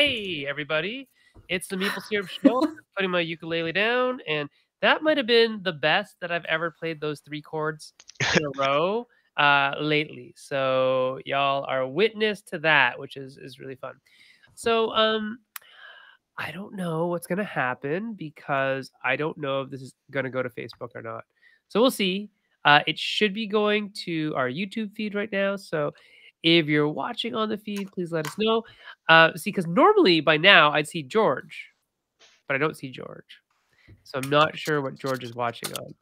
Hey, everybody. It's the Maple Syrup Show. Putting my ukulele down, and that might have been the best that I've ever played those 3 chords in a row lately. So y'all are witness to that, which is really fun. So I don't know what's gonna happen because I don't know if this is gonna go to Facebook or not. So we'll see. It should be going to our YouTube feed right now. So if you're watching on the feed, please let us know. See, because normally by now I'd see George, but I don't see George. So I'm not sure what George is watching on.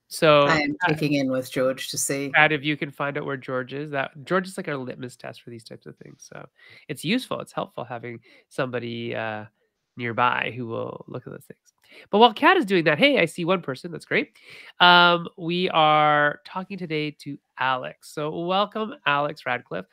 So I am checking in with George to see. Pat, if you can find out where George is, that George is like our litmus test for these types of things. So it's useful. It's helpful having somebody nearby who will look at those things. But while Kat is doing that, hey, I see one person. That's great. We are talking today to Alex. So welcome, Alex Radcliffe.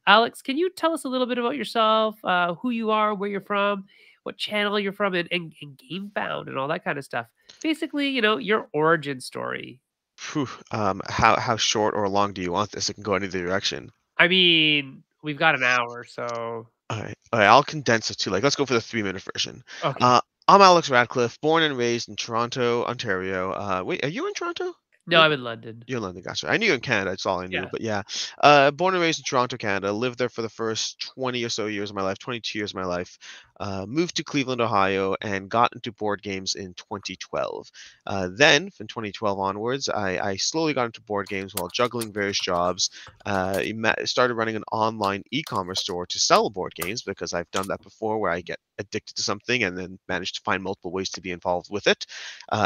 Alex, can you tell us a little bit about yourself, who you are, where you're from, what channel you're from, and Gamefound and all that kind of stuff? Basically, your origin story. Phew, how short or long do you want this? It can go in either direction. I mean, we've got an hour, so All right, I'll condense it to let's go for the 3-minute version. okay. I'm Alex Radcliffe, born and raised in Toronto, Ontario. Wait, are you in Toronto? No, I'm in London. You're in London, gotcha. I knew you in Canada, that's all I knew. Yeah. But yeah, born and raised in Toronto, Canada. Lived there for the first 20 or so years of my life, 22 years of my life. Moved to Cleveland, Ohio, and got into board games in 2012. Then, from 2012 onwards, I slowly got into board games while juggling various jobs. Started running an online e-commerce store to sell board games because I've done that before, where I get addicted to something and then manage to find multiple ways to be involved with it.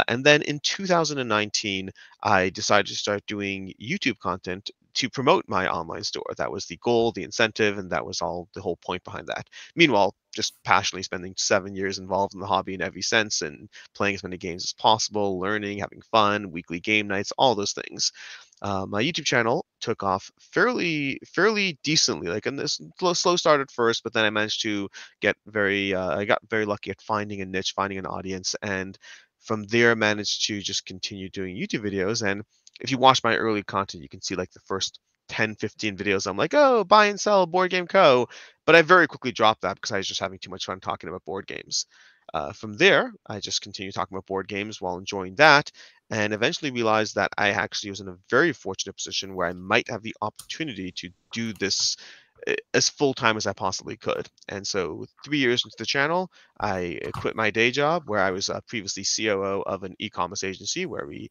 And then in 2019, I decided to start doing YouTube content to promote my online store. That was the goal, the incentive, and that was all the whole point behind that. Meanwhile, just passionately spending 7 years involved in the hobby in every sense and playing as many games as possible, learning, having fun, weekly game nights, all those things. My YouTube channel took off fairly decently. Like, and this slow start at first, but then I managed to I got very lucky at finding a niche, finding an audience, and from there managed to just continue doing YouTube videos. And if you watch my early content, you can see like the first 10, 15 videos, I'm like, oh, buy and sell Board Game Co. But I very quickly dropped that because I was just having too much fun talking about board games. From there, I just continued talking about board games while enjoying that, and eventually realized that I actually was in a very fortunate position where I might have the opportunity to do this as full time as I possibly could. And so, 3 years into the channel, I quit my day job where I was previously COO of an e-commerce agency where we,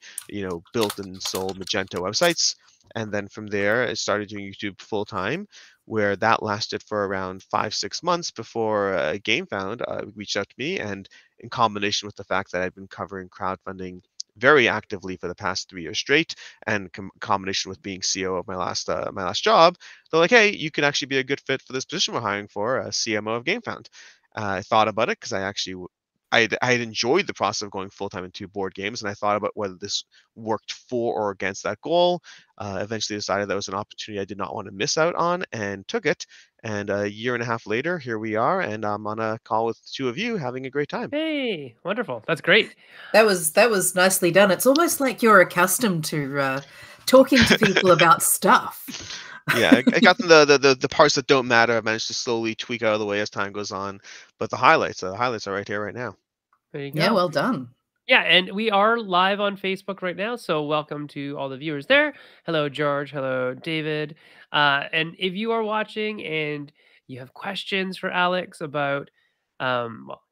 built and sold Magento websites. And then from there, I started doing YouTube full time, where that lasted for around 5, 6 months before Gamefound reached out to me. And in combination with the fact that I'd been covering crowdfunding very actively for the past 3 years straight, and combination with being CEO of my last job, they're like, hey, you can actually be a good fit for this position we're hiring for, a CMO of Gamefound. I thought about it because I had enjoyed the process of going full time into board games, and I thought about whether this worked for or against that goal. Eventually decided that was an opportunity I did not want to miss out on, and took it. And a year and a half later, here we are, and I'm on a call with the two of you, having a great time. Hey, wonderful. That's great. That was nicely done. It's almost like you're accustomed to talking to people about stuff. Yeah, I got the parts that don't matter. I managed to slowly tweak out of the way as time goes on, but the highlights are right here, right now. There you go. Yeah, well done. Yeah, and we are live on Facebook right now, so welcome to all the viewers there. Hello, George. Hello, David. And if you are watching and you have questions for Alex about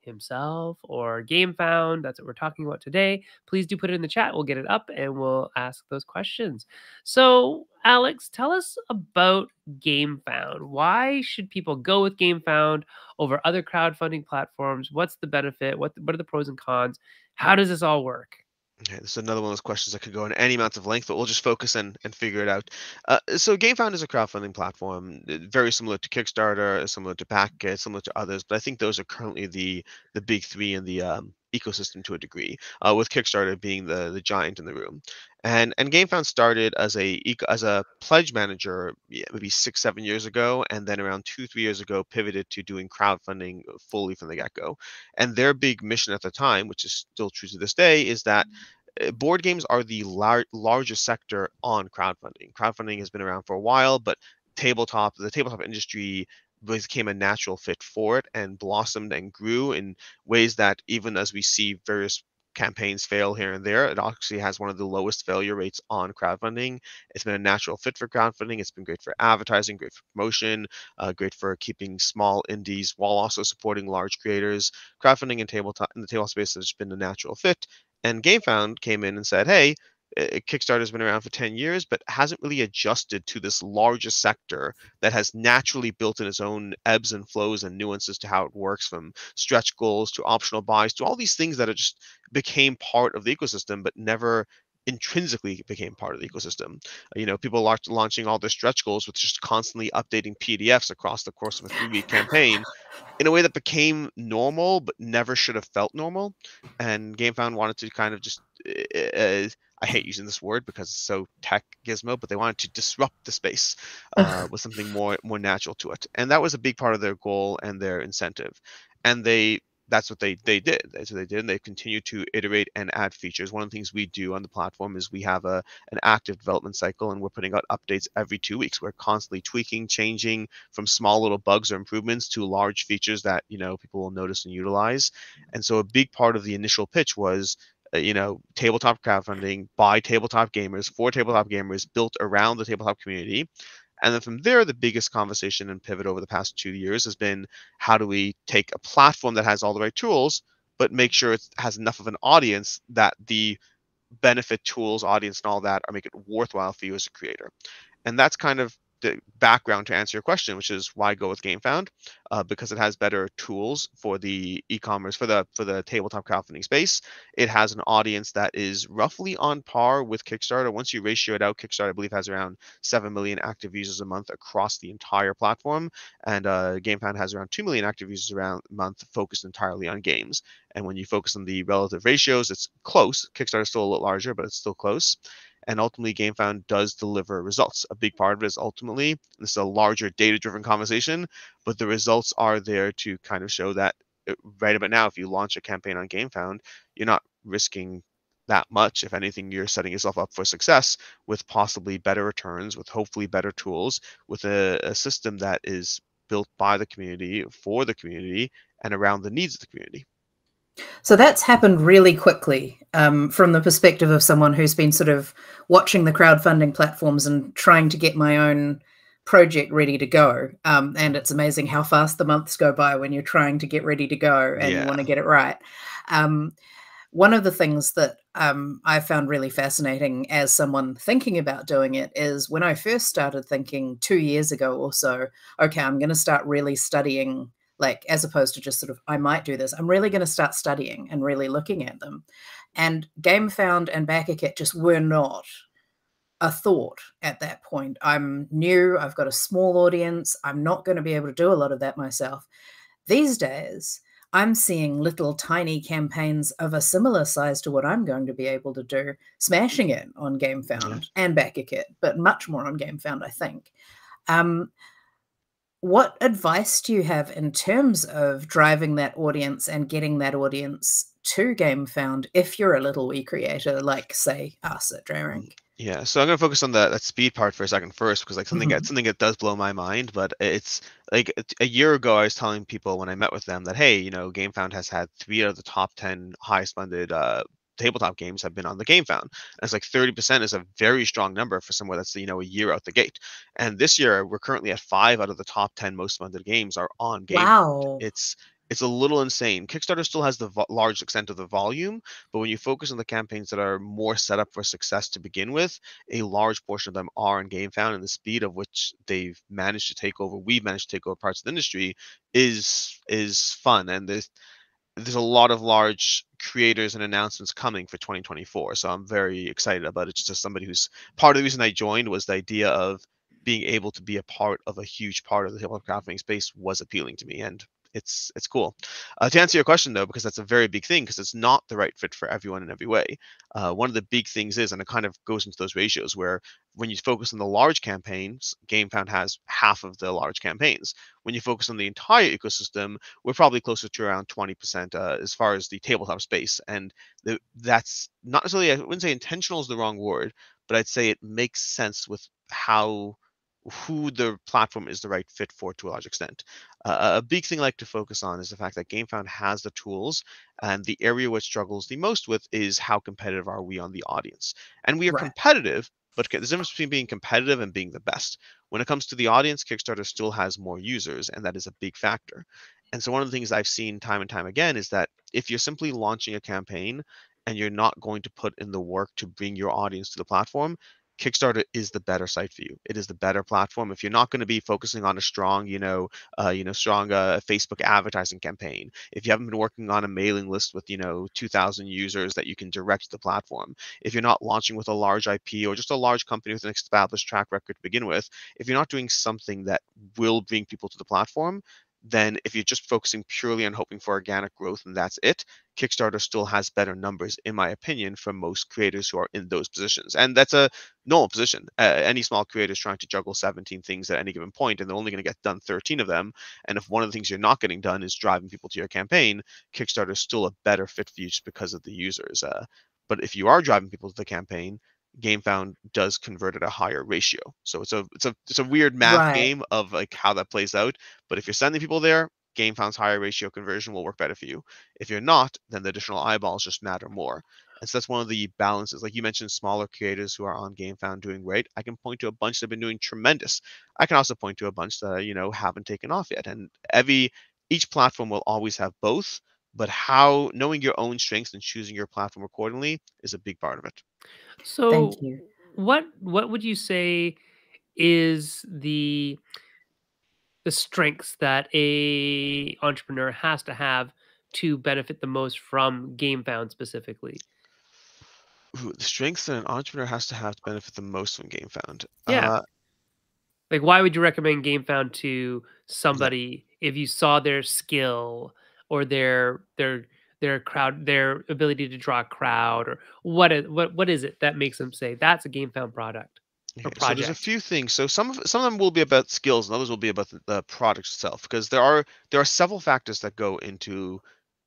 himself or Gamefound, that's what we're talking about today, please do put it in the chat. We'll get it up and we'll ask those questions. So, Alex, tell us about Gamefound. Why should people go with Gamefound over other crowdfunding platforms? What's the benefit? What are the pros and cons? How does this all work? Okay, this is another one of those questions that could go in any amount of length, but we'll just focus and figure it out. So Gamefound is a crowdfunding platform, very similar to Kickstarter, similar to Backit, similar to others, but I think those are currently the big three in the ecosystem to a degree, with Kickstarter being the giant in the room. And Gamefound started as a pledge manager, maybe 6, 7 years ago, and then around 2, 3 years ago pivoted to doing crowdfunding fully from the get-go. And their big mission at the time, which is still true to this day, is that board games are the largest sector on crowdfunding. Crowdfunding has been around for a while, but the tabletop industry became a natural fit for it and blossomed and grew in ways that, even as we see various campaigns fail here and there, it actually has one of the lowest failure rates on crowdfunding. It's been a natural fit for crowdfunding. It's been great for advertising, great for promotion, great for keeping small indies while also supporting large creators. Crowdfunding and tabletop in the tabletop space has been a natural fit. And Gamefound came in and said, "Hey, Kickstarter's been around for 10 years, but hasn't really adjusted to this largest sector that has naturally built in its own ebbs and flows and nuances to how it works, from stretch goals to optional buys to all these things that are just became part of the ecosystem, but never intrinsically became part of the ecosystem. People are launching all their stretch goals with just constantly updating PDFs across the course of a 3-week campaign in a way that became normal but never should have felt normal. And GameFound wanted to kind of just, I hate using this word because it's so tech gizmo, but they wanted to disrupt the space with something more natural to it. And that was a big part of their goal and their incentive. And that's what they did. That's what they did, and they continue to iterate and add features. One of the things we do on the platform is we have an active development cycle, and we're putting out updates every 2 weeks. We're constantly tweaking, changing from small little bugs or improvements to large features that people will notice and utilize. And so a big part of the initial pitch was, tabletop crowdfunding by tabletop gamers for tabletop gamers, built around the tabletop community. And then from there, the biggest conversation and pivot over the past 2 years has been, how do we take a platform that has all the right tools, but make sure it has enough of an audience that the benefit tools, audience, and all that are make it worthwhile for you as a creator. And that's kind of the background to answer your question, which is why go with Gamefound, because it has better tools for the e-commerce, for the tabletop crowdfunding space. It has an audience that is roughly on par with Kickstarter. Once you ratio it out, Kickstarter, I believe, has around 7 million active users a month across the entire platform, and Gamefound has around 2 million active users around a month, focused entirely on games. And when you focus on the relative ratios, it's close. Kickstarter is still a little larger, but it's still close. And ultimately, Gamefound does deliver results. A big part of it is, ultimately, this is a larger data-driven conversation, but the results are there to kind of show that right about now, if you launch a campaign on Gamefound, you're not risking that much. If anything, you're setting yourself up for success with possibly better returns, with hopefully better tools, with a system that is built by the community, for the community, and around the needs of the community. So that's happened really quickly, from the perspective of someone who's been sort of watching the crowdfunding platforms and trying to get my own project ready to go. And it's amazing how fast the months go by when you're trying to get ready to go and you want to get it right. One of the things that I found really fascinating as someone thinking about doing it is, when I first started thinking 2 years ago or so, okay, I'm going to start really studying, like, as opposed to just sort of, I might do this, I'm really going to start studying and really looking at them. And Gamefound and Backakit just were not a thought at that point. I'm new, I've got a small audience, I'm not going to be able to do a lot of that myself. These days, I'm seeing little tiny campaigns of a similar size to what I'm going to be able to do, smashing it on Gamefound and Backakit, but much more on Gamefound, I think. What advice do you have in terms of driving that audience and getting that audience to Gamefound if you're a little wee creator, like, say, us at Drarink? Yeah, so I'm gonna focus on that speed part for a second first, because like something that does blow my mind. But it's like, a year ago, I was telling people when I met with them that, hey, Gamefound has had 3 out of the top 10 highest funded tabletop games have been on the Gamefound. And it's like 30% is a very strong number for somewhere that's a year out the gate. And this year, we're currently at 5 out of the top 10 most funded games are on Gamefound. Wow. It's a little insane. Kickstarter still has the large extent of the volume, but when you focus on the campaigns that are more set up for success to begin with, a large portion of them are in Gamefound, and the speed of which we've managed to take over parts of the industry is fun. And there's a lot of large creators and announcements coming for 2024, so I'm very excited about it. Just as somebody who's part of the reason I joined was the idea of being able to be a part of a huge part of the hip-hop crowdfunding space was appealing to me, and it's cool. To answer your question, though, because that's a very big thing, because it's not the right fit for everyone in every way. One of the big things is, and it kind of goes into those ratios, where when you focus on the large campaigns, Gamefound has half of the large campaigns. When you focus on the entire ecosystem, we're probably closer to around 20% as far as the tabletop space. And that's not necessarily, I wouldn't say intentional is the wrong word, but I'd say it makes sense with how who the platform is the right fit for to a large extent. A big thing I like to focus on is the fact that GameFound has the tools, and the area which struggles the most with is how competitive are we on the audience. And we are Right. competitive, but there's a difference between being competitive and being the best. When it comes to the audience, Kickstarter still has more users, and that is a big factor. And so one of the things I've seen time and time again is that if you're simply launching a campaign and you're not going to put in the work to bring your audience to the platform, Kickstarter is the better site for you. It is the better platform. If you're not going to be focusing on a strong, strong Facebook advertising campaign, if you haven't been working on a mailing list with, 2,000 users that you can direct to the platform, if you're not launching with a large IP or just a large company with an established track record to begin with, if you're not doing something that will bring people to the platform, then if you're just focusing purely on hoping for organic growth and that's it, Kickstarter still has better numbers, in my opinion, for most creators who are in those positions. And that's a normal position. Any small creator is trying to juggle 17 things at any given point, and they're only going to get done 13 of them. And if one of the things you're not getting done is driving people to your campaign, Kickstarter is still a better fit for you just because of the users. But if you are driving people to the campaign, GameFound does convert at a higher ratio. So it's a weird math Right. game of like how that plays out. But if you're sending people there, GameFound's higher ratio conversion will work better for you. If you're not, then the additional eyeballs just matter more. And so that's one of the balances. Like you mentioned, smaller creators who are on GameFound doing great. I can point to a bunch that have been doing tremendous. I can also point to a bunch that haven't taken off yet. And each platform will always have both, but how knowing your own strengths and choosing your platform accordingly is a big part of it. Thank So, you. what would you say is the strengths that a entrepreneur has to have to benefit the most from GameFound specifically? Ooh, the strengths that an entrepreneur has to have to benefit the most from GameFound. Yeah. Like, why would you recommend GameFound to Yeah. somebody if you saw their skill or their ability to draw a crowd, or what is it that makes them say that's a GameFound product or Okay, so there's a project? few things. So some of them will be about skills, and others will be about the product itself, because there are several factors that go into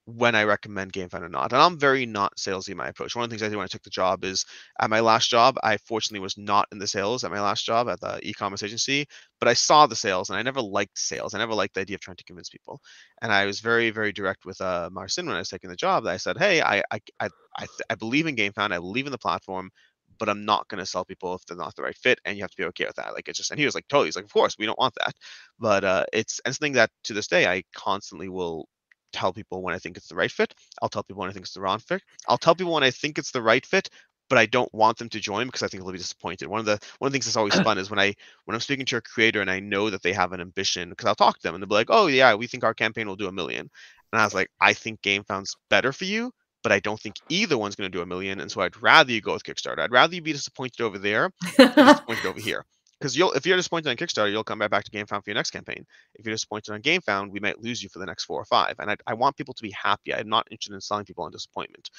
when I recommend GameFind or not. And I'm very not salesy in my approach. One of the things I did when I took the job is at my last job, I fortunately was not in the sales at my last job at the e-commerce agency, but I saw the sales and I never liked sales. I never liked the idea of trying to convince people. And I was very, very direct with Marcin when I was taking the job that I said, hey, I believe in GameFound, I believe in the platform, but I'm not going to sell people if they're not the right fit, and you have to be okay with that. Like it's just, and he was like, totally. He's like, of course, we don't want that, but it's something that to this day I constantly will tell people when I think it's the right fit. I'll tell people when I think it's the wrong fit. I'll tell people when I think it's the right fit, but I don't want them to join because I think they'll be disappointed. One of the things that's always fun is when I'm speaking to a creator and I know that they have an ambition, because I'll talk to them and they'll be like, "Oh yeah, we think our campaign will do 1 million," and I was like, "I think GameFound's better for you." But I don't think either one's going to do 1 million, and so I'd rather you go with Kickstarter. I'd rather you be disappointed over there than disappointed over here. Because if you're disappointed on Kickstarter, you'll come right back to GameFound for your next campaign. If you're disappointed on GameFound, we might lose you for the next 4 or 5. And I want people to be happy. I'm not interested in selling people on disappointment.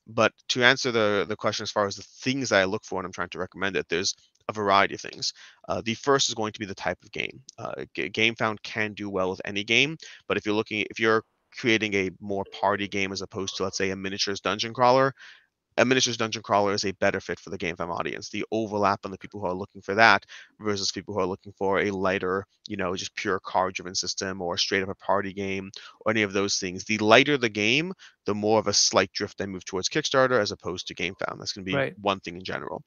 But to answer the question as far as the things that I look for when I'm trying to recommend it, there's a variety of things. The first is going to be the type of game. GameFound can do well with any game, but if you're creating a more party game as opposed to, let's say, a miniatures dungeon crawler, a miniatures dungeon crawler is a better fit for the game fam audience. The overlap on the people who are looking for that versus people who are looking for a lighter, just pure card driven system or straight up a party game or any of those things. The lighter the game, the more of a slight drift I move towards Kickstarter as opposed to game fam. That's going to be Right. one thing in general.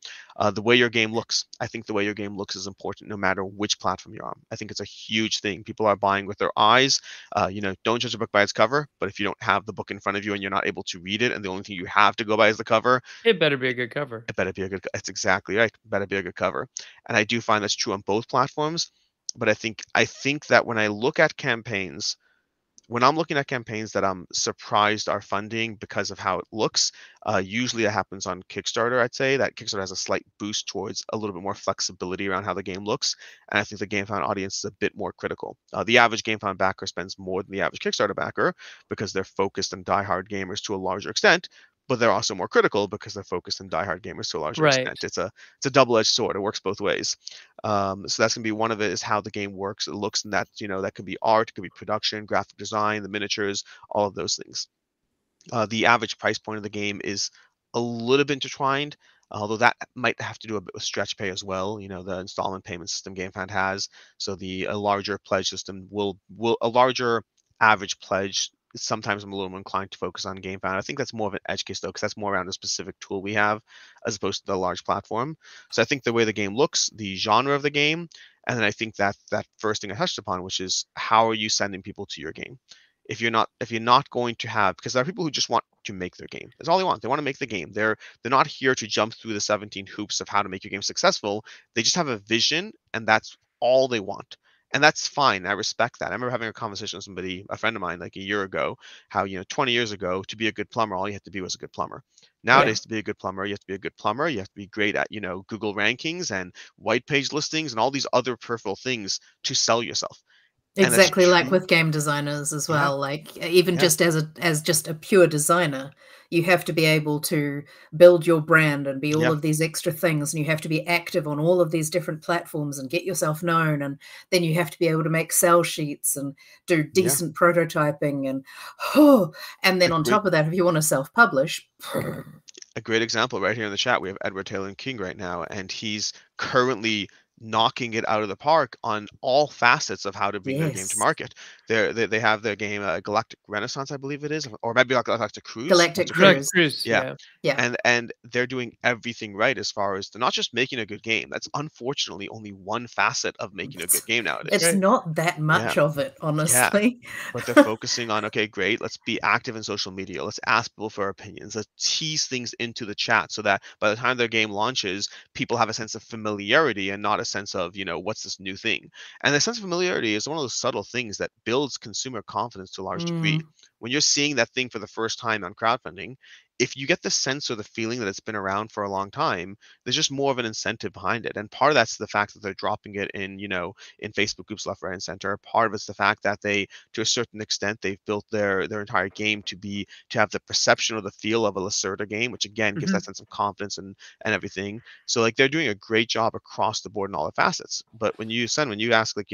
The way your game looks. I think the way your game looks is important no matter which platform you're on. I think it's a huge thing. People are buying with their eyes. Don't judge a book by its cover, but if you don't have the book in front of you and you're not able to read it and the only thing you have to go by is the cover, It better be a good cover. it better be a good. That's exactly right. It better be a good cover, and I do find that's true on both platforms. But I think that when I'm looking at campaigns that I'm surprised are funding because of how it looks, usually it happens on Kickstarter. I'd say that Kickstarter has a slight boost towards a little bit more flexibility around how the game looks, and I think the GameFound audience is a bit more critical. The average GameFound backer spends more than the average Kickstarter backer because they're focused on diehard gamers to a larger extent, but they're also more critical because they're focused on diehard gamers to a larger extent. Right. It's a double-edged sword. It works both ways. So that's gonna be one of it is how the game works. It looks, and that could be art, it could be production, graphic design, the miniatures, all of those things. The average price point of the game is a little bit intertwined. although that might have to do a bit with stretch pay as well. You know, the installment payment system GameFound has, so the a larger pledge system will a larger average pledge. Sometimes I'm a little more inclined to focus on GameFound. I think that's more of an edge case though, because that's more around a specific tool we have as opposed to the large platform. So I think the way the game looks, the genre of the game, and then I think that that first thing I touched upon, which is how are you sending people to your game? If you're not going to have, because there are people who just want to make their game. That's all they want. They want to make the game. They're not here to jump through the 17 hoops of how to make your game successful. They just have a vision, and that's all they want. And that's fine. I respect that. I remember having a conversation with somebody, a friend of mine, like a year ago, how, 20 years ago, to be a good plumber, all you had to be was a good plumber. Yeah. Nowadays, to be a good plumber, you have to be a good plumber. You have to be great at, Google rankings and white page listings and all these other peripheral things to sell yourself. And that's Exactly like true. with game designers as Yeah, well. Like even yeah, just as just a pure designer, you have to be able to build your brand and be all yeah, of these extra things, and you have to be active on all of these different platforms and get yourself known. And then you have to be able to make sell sheets and do yeah. decent prototyping and oh, and A then on great top of that, if you want to self-publish, a great example right here in the chat. We have Edward Taylor King right now, and he's currently knocking it out of the park on all facets of how to bring their game to yes, market. They have their game Galactic Renaissance, I believe it is, or maybe like Galactic Cruise. Galactic Correct, Cruise. Cruise, Yeah, yeah. Yeah. and they're doing everything right as far as they're not just making a good game. That's unfortunately only one facet of making a good game That's nowadays. It's right. not that Yeah, much of it, yeah. honestly. But they're focusing on, okay, great, let's be active in social media. Let's ask people for opinions. Let's tease things into the chat so that by the time their game launches, people have a sense of familiarity and not a sense of, what's this new thing. And the sense of familiarity is one of those subtle things that builds consumer confidence to a large degree. Mm, When you're seeing that thing for the first time on crowdfunding, if you get the sense or the feeling that it's been around for a long time, there's just more of an incentive behind it. And part of that's the fact that they're dropping it in, in Facebook groups left, right, and center. Part of it's the fact that they, to a certain extent, they've built their entire game to have the perception or the feel of a Lacerda game, which again gives that Mhm. sense of confidence and everything. So like they're doing a great job across the board in all the facets. But when you ask, like,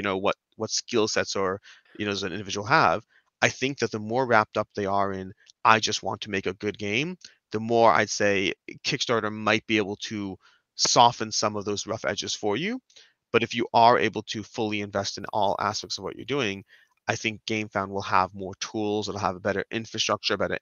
what skill sets or does an individual have, I think that the more wrapped up they are in, I just want to make a good game, the more I'd say Kickstarter might be able to soften some of those rough edges for you. But if you are able to fully invest in all aspects of what you're doing, I think GameFound will have more tools. It'll have a better infrastructure, better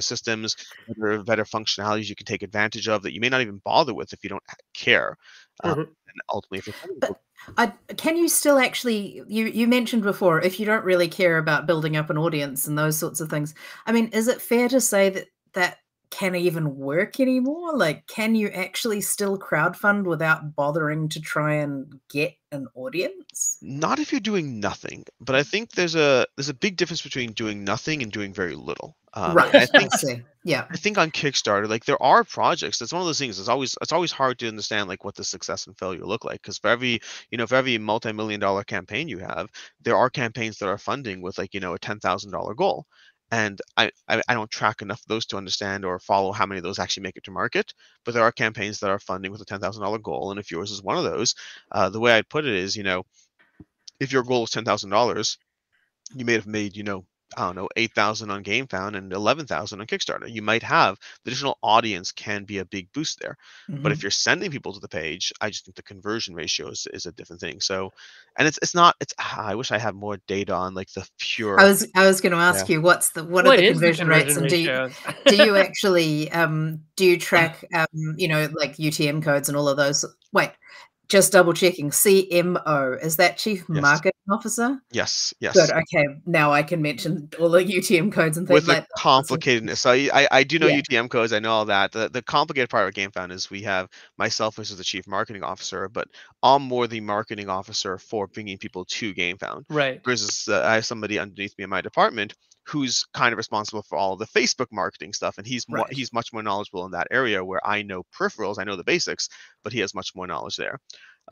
systems, better functionalities you can take advantage of that you may not even bother with if you don't care. Mhm. And ultimately, if you're sending people, but can you still actually, you mentioned before, if you don't really care about building up an audience and those sorts of things, I mean, is it fair to say that that can even work anymore? Like, can you actually still crowdfund without bothering to try and get an audience? not if you're doing nothing, but I think there's a big difference between doing nothing and doing very little. And Right, I I think see. Yeah. I think on Kickstarter, like there are projects. It's one of those things. It's always hard to understand like what the success and failure look like because for every multi-million-dollar campaign you have, there are campaigns that are funding with like a $10,000 goal, and I don't track enough of those to understand or follow how many of those actually make it to market. But there are campaigns that are funding with a $10,000 goal, and if yours is one of those, the way I'd put it is, if your goal is $10,000, you may have made, I don't know, 8,000 on GameFound and 11,000 on Kickstarter. You might have the additional audience can be a big boost there. But if Mhm. you're sending people to the page, I just think the conversion ratio is a different thing. So, and it's not, I wish I had more data on like the pure, I was gonna yeah. ask you what are What the is the conversion rates, conversion and ratio? do you actually, do you track, like UTM codes and all of those? Wait, just double checking, CMO, is that Chief Yes, Marketing Officer? yes, Good, yes. okay, now I can mention all the UTM codes and things With the like that. Awesome. complicatedness. So I do know Yeah, UTM codes. I know all that. The complicated part of GameFound is we have myself as the chief marketing officer, but I'm more the marketing officer for bringing people to GameFound. Right. Versus I have somebody underneath me in my department who's kind of responsible for all the Facebook marketing stuff, and right. he's much more knowledgeable in that area where I know peripherals, I know the basics, but he has much more knowledge there.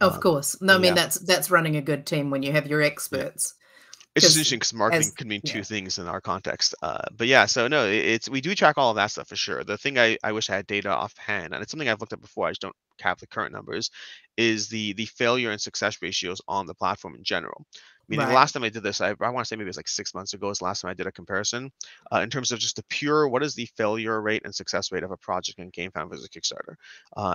Of Um, course. No, but I mean, yeah, that's running a good team when you have your yeah. experts. It's just Because interesting because marketing as can mean two yeah. things in our context. But yeah, so no, it's we do track all of that stuff for sure. The thing I wish I had data offhand, and it's something I've looked at before, I just don't have the current numbers, is the failure and success ratios on the platform in general. Meaning the Right. last time I did this, I want to say maybe it was like 6 months ago is the last time I did a comparison in terms of just the pure, what is the failure rate and success rate of a project in GameFound versus Kickstarter.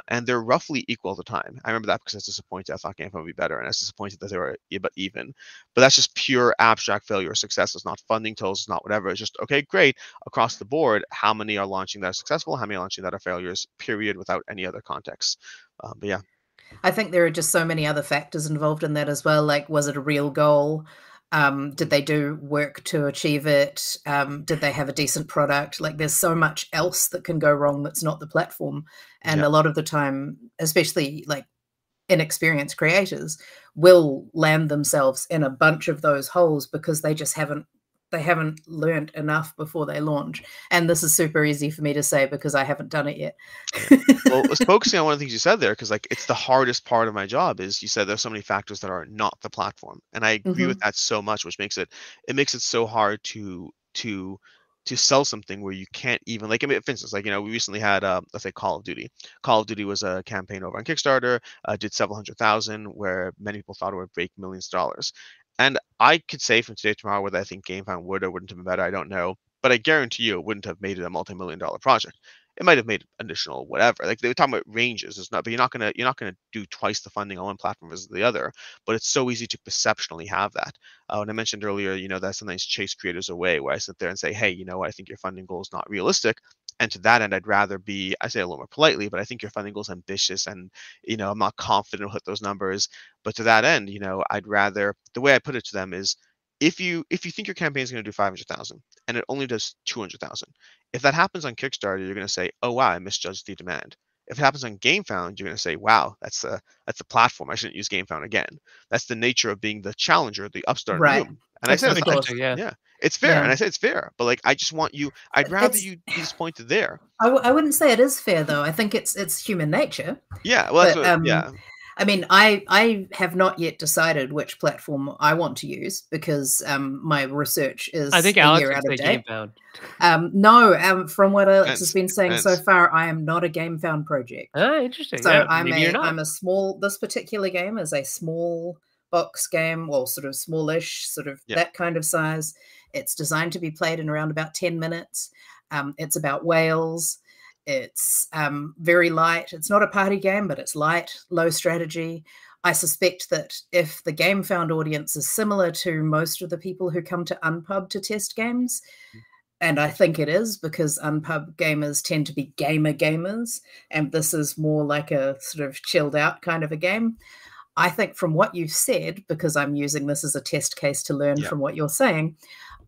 And they're roughly equal at the time. I remember that because I was disappointed. I thought GameFound would be better, and I was disappointed that they were even. But that's just pure abstract failure or success. It's not funding totals, it's not whatever. It's just, okay, great. Across the board, how many are launching that are successful, how many are launching that are failures, period, without any other context. But yeah. I think there are just so many other factors involved in that as well. Like, was it a real goal? Did they do work to achieve it? Did they have a decent product? Like, there's so much else that can go wrong that's not the platform. And Yeah. a lot of the time, especially like inexperienced creators, will land themselves in a bunch of those holes because they just haven't learned enough before they launch. And this is super easy for me to say because I haven't done it yet. Yeah. Well, let's focusing on one of the things you said there, because like it's the hardest part of my job is you said there's so many factors that are not the platform, and I agree with Mm-hmm. that so much, which makes it so hard to sell something where you can't even like. I mean, for instance, like we recently had let's say Call of Duty. Call of Duty was a campaign over on Kickstarter, did several hundred thousand, where many people thought it would break millions of dollars. And I could say from today to tomorrow whether I think GameFound would or wouldn't have been better. I don't know, but I guarantee you it wouldn't have made it a multi-million-dollar project. It might have made additional whatever. Like they were talking about ranges. It's not, but you're not gonna do twice the funding on one platform versus the other. But it's so easy to perceptionally have that. When I mentioned earlier, that sometimes chase creators away, where I sit there and say, hey, I think your funding goal is not realistic. And to that end, I'd rather be, I say it a little more politely, but I think your funding goal is ambitious, and I'm not confident I'll hit those numbers. But to that end, I'd rather, the way I put it to them is, if you think your campaign is going to do 500,000 and it only does 200,000, if that happens on Kickstarter, you're going to say, oh wow, I misjudged the demand. If it happens on Gamefound, you're going to say, wow, that's a platform. I shouldn't use Gamefound again. That's the nature of being the challenger, the upstart in the Right. room. And I That's said, so Of course. interesting. Yeah. yeah, it's fair. Yeah. And I said it's fair, but like I just want you. I'd rather It's you be disappointed there. I wouldn't say it is fair though. I think it's human nature. Yeah, well, that's But what. Yeah, I mean, I have not yet decided which platform I want to use because my research is I think a Alex year would out of say date. Gamefound. No, from what Alex has depends. been saying so Depends. far, I am not a Gamefound project. Ah, interesting. So Yeah, maybe you're not. I'm a small. This particular game is a small box game, well, sort of smallish, sort of Yeah, that kind of size. It's designed to be played in around about 10 minutes. It's about whales. It's very light. It's not a party game, but it's light, low strategy. I suspect that if the Gamefound audience is similar to most of the people who come to Unpub to test games, and I think it is because Unpub gamers tend to be gamer gamers, and this is more like a sort of chilled out kind of a game. I think from what you've said, because I'm using this as a test case to learn yeah, from what you're saying,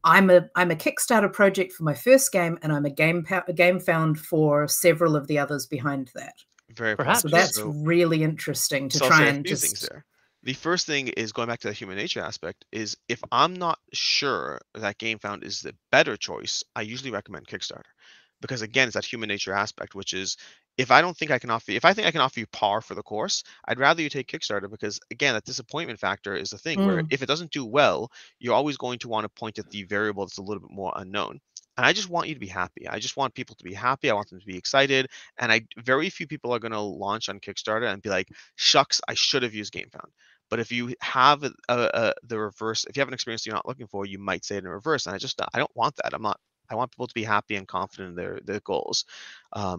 I'm a Kickstarter project for my first game, and I'm a game found for several of the others behind that. very So Perhaps. Yeah. appropriate. that's So really interesting to So I'll try say a and few things just. there. The first thing is going back to the human nature aspect is if I'm not sure that Gamefound is the better choice, I usually recommend Kickstarter. Because again, it's that human nature aspect, which is if I don't think I can offer you, if I think I can offer you par for the course, I'd rather you take Kickstarter because again, that disappointment factor is the thing where Mm, if it doesn't do well, you're always going to want to point at the variable that's a little bit more unknown. And I just want you to be happy. I just want people to be happy. I want them to be excited. And very few people are going to launch on Kickstarter and be like, shucks, I should have used GameFound. But if you have the reverse, if you have an experience you're not looking for, you might say it in reverse. And I don't want that. I'm not. I want people to be happy and confident in their goals.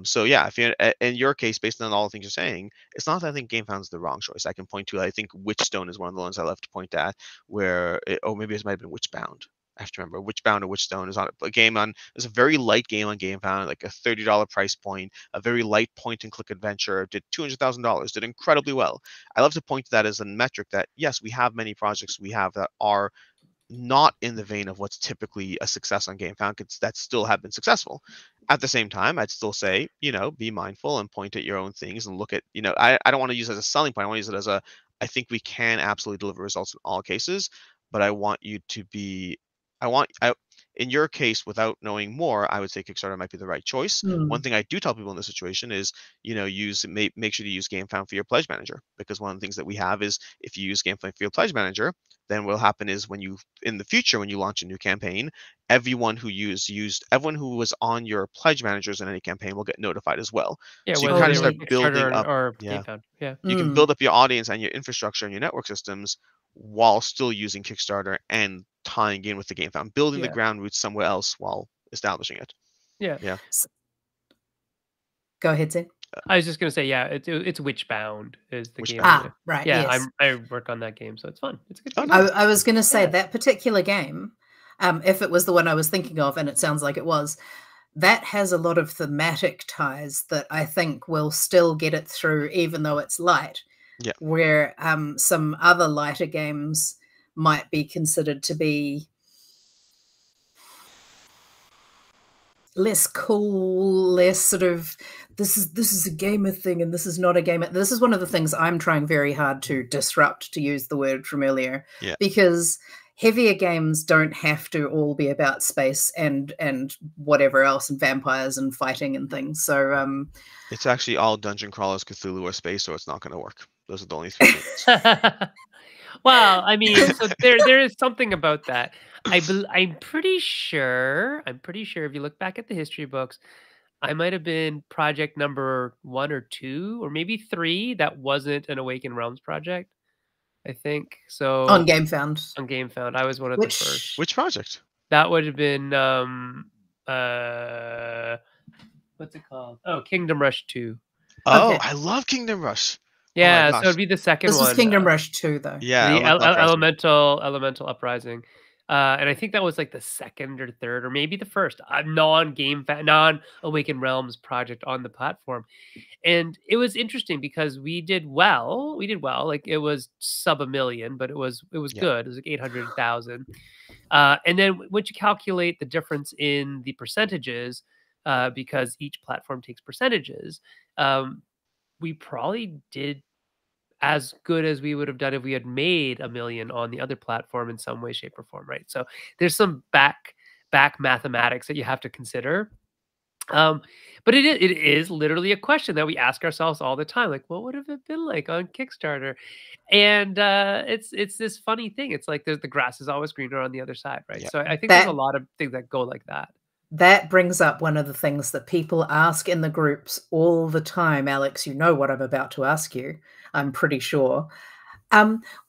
So yeah, if you in your case, based on all the things you're saying, it's not that I think GameFound's the wrong choice. I can point to. I think Witchstone is one of the ones I love to point at, where maybe it might have been Witchbound. I have to remember Witchbound or Witchstone is on a game on. It's a very light game on GameFound, like a $30 price point, a very light point and click adventure. Did $200,000, did incredibly well. I love to point to that as a metric that yes, we have many projects we have that are not in the vein of what's typically a success on GameFound that still have been successful. At the same time, I'd still say, be mindful and point at your own things and look at, I don't want to use it as a selling point. I want to use it as I think we can absolutely deliver results in all cases, but I want you to be, in your case, without knowing more, I would say Kickstarter might be the right choice. One mm. thing I do tell people in this situation is, make sure to use GameFound for your pledge manager, because one of the things that we have is if you use GameFound for your pledge manager, then what'll happen is in the future, when you launch a new campaign, everyone who everyone who was on your pledge managers in any campaign will get notified as well. Yeah, So you can whether kind Oh, of they were start neat. Kickstarter building up, or yeah, Gamefound. Yeah. you can Mm. build up your audience and your infrastructure and your network systems while still using Kickstarter and tying in with the Gamefound, building the Yeah. ground roots somewhere else while establishing it. Yeah. Yeah. Go ahead, Sid. I was just gonna say, yeah, it's Witchbound is the game. Wishbound. Right, Yeah, yes. I work on that game, so it's fun. It's a good Oh, game. nice. I was going to say Yeah. that particular game, if it was the one I was thinking of, and it sounds like it was, that has a lot of thematic ties that I think will still get it through, even though it's light. Yeah. Where some other lighter games might be considered to be less cool, less sort of this is a gamer thing and this is not a gamer. This is one of the things I'm trying very hard to disrupt, to use the word from earlier, Yeah. because heavier games don't have to all be about space and whatever else, and vampires and fighting and things. So It's actually all dungeon crawlers, Cthulhu, or space, so it's not going to work. Those are the only three things. Well, I mean, so there is something about that. I'm pretty sure if you look back at the history books, I might have been project number 1 or 2 or maybe 3 that wasn't an Awakened Realms project, I think. So on Gamefound, on Gamefound, I was one of the first. Which project? That would have been what's it called? Oh, Kingdom Rush 2. Oh, Okay. I love Kingdom Rush. Yeah, so gosh. it'd be the second this one. was Kingdom Rush 2, though. Yeah, The Elemental Uprising. Elemental Uprising. And I think that was like the second or third or maybe the first non-Awakened Realms project on the platform. And it was interesting because we did well. Like it was sub $1 million, but it was Yeah. good. It was like 800,000. And then once you calculate the difference in the percentages, because each platform takes percentages, we probably did as good as we would have done if we had made $1 million on the other platform in some way, shape, or form, right? So there's some back mathematics that you have to consider. But it is literally a question that we ask ourselves all the time, like, what would have it been like on Kickstarter? And it's this funny thing. It's like the grass is always greener on the other side, right? Yeah. So I think there's a lot of things that go like that. That brings up one of the things that people ask in the groups all the time. Alex, you know what I'm about to ask you, I'm pretty sure.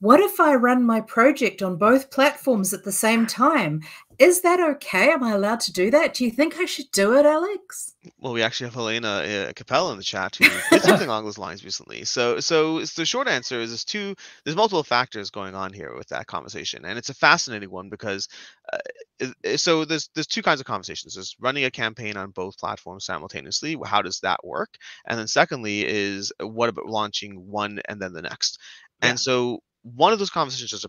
What if I run my project on both platforms at the same time? Is that okay? Am I allowed to do that? Do you think I should do it, Alex? Well, we actually have Helena Capella in the chat who did something along those lines recently. So the short answer is there's multiple factors going on here with that conversation, and it's a fascinating one because so there's two kinds of conversations. There's running a campaign on both platforms simultaneously. How does that work? And then secondly is what about launching one and then the next? Yeah. And so one of those conversations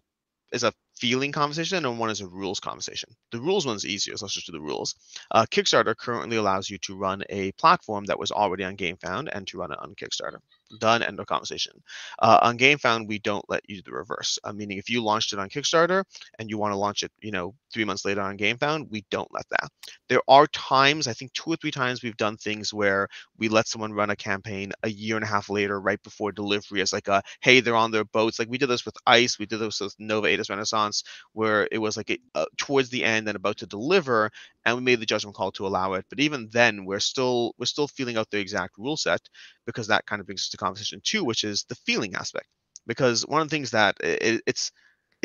is a feeling conversation and one is a rules conversation. The rules one's easier, so let's just do the rules. Kickstarter currently allows you to run a platform that was already on Gamefound and to run it on Kickstarter. Done, end of conversation. On Gamefound, we don't let you do the reverse. Meaning, if you launched it on Kickstarter and you want to launch it, 3 months later on Gamefound, we don't let that. There are times, I think 2 or 3 times, we've done things where we let someone run a campaign a year and a half later, right before delivery, as like hey, they're on their boats. Like we did this with Ice, we did this with Nova Atis Renaissance, where it was like towards the end and about to deliver, and we made the judgment call to allow it. But even then, we're still feeling out the exact rule set, because that kind of brings us to conversation 2, which is the feeling aspect. Because one of the things that it's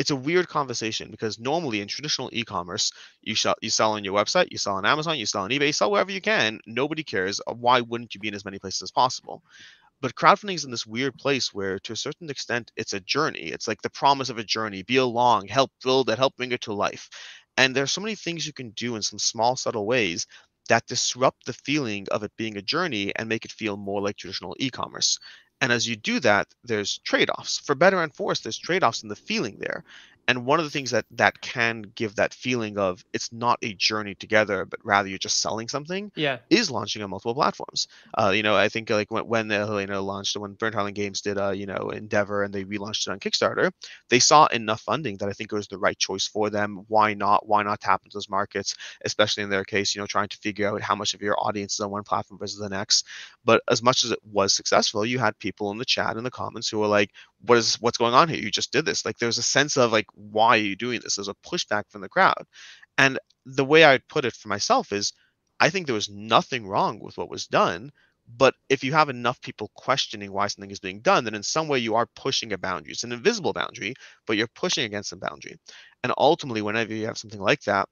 a weird conversation, because normally in traditional e-commerce, you sell on your website, you sell on Amazon, you sell on eBay, you sell wherever you can. Nobody cares. Why wouldn't you be in as many places as possible? But crowdfunding is in this weird place where, to a certain extent, it's a journey. It's like the promise of a journey. Be along, help build it, help bring it to life. And there's so many things you can do in some small, subtle ways that disrupt the feeling of it being a journey and make it feel more like traditional e-commerce. And as you do that, there's trade-offs. For better and for worse, there's trade-offs in the feeling there. And one of the things that can give that feeling of it's not a journey together, but rather you're just selling something, Yeah. is launching on multiple platforms. I think like when Helena launched, when Burnt Island Games did Endeavor, and they relaunched it on Kickstarter, they saw enough funding that I think it was the right choice for them. Why not tap into those markets, especially in their case, trying to figure out how much of your audience is on one platform versus the next. But as much as it was successful, you had people in the chat, in the comments, who were like, what's going on here? You just did this. Like, there's a sense of like, why are you doing this? There's a pushback from the crowd. And the way I'd put it for myself is, I think there was nothing wrong with what was done. But if you have enough people questioning why something is being done, then in some way you are pushing a boundary. It's an invisible boundary, but you're pushing against a boundary. And ultimately, whenever you have something like that,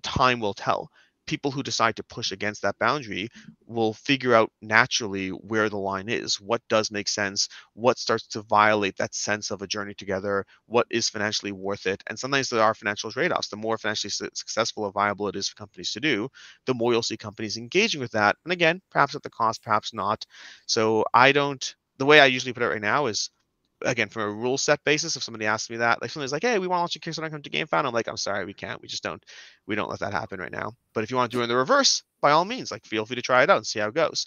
time will tell. People who decide to push against that boundary will figure out naturally where the line is, what does make sense, what starts to violate that sense of a journey together, what is financially worth it. And sometimes there are financial trade-offs. The more financially successful or viable it is for companies to do, the more you'll see companies engaging with that. And again, perhaps at the cost, perhaps not. So the way I usually put it right now is, again, from a rule set basis, if somebody asks me that, like somebody's like, "Hey, we want to launch a Kickstarter, come to Gamefound," I'm like, "I'm sorry, we can't. We don't let that happen right now. But if you want to do it in the reverse, by all means, like feel free to try it out and see how it goes."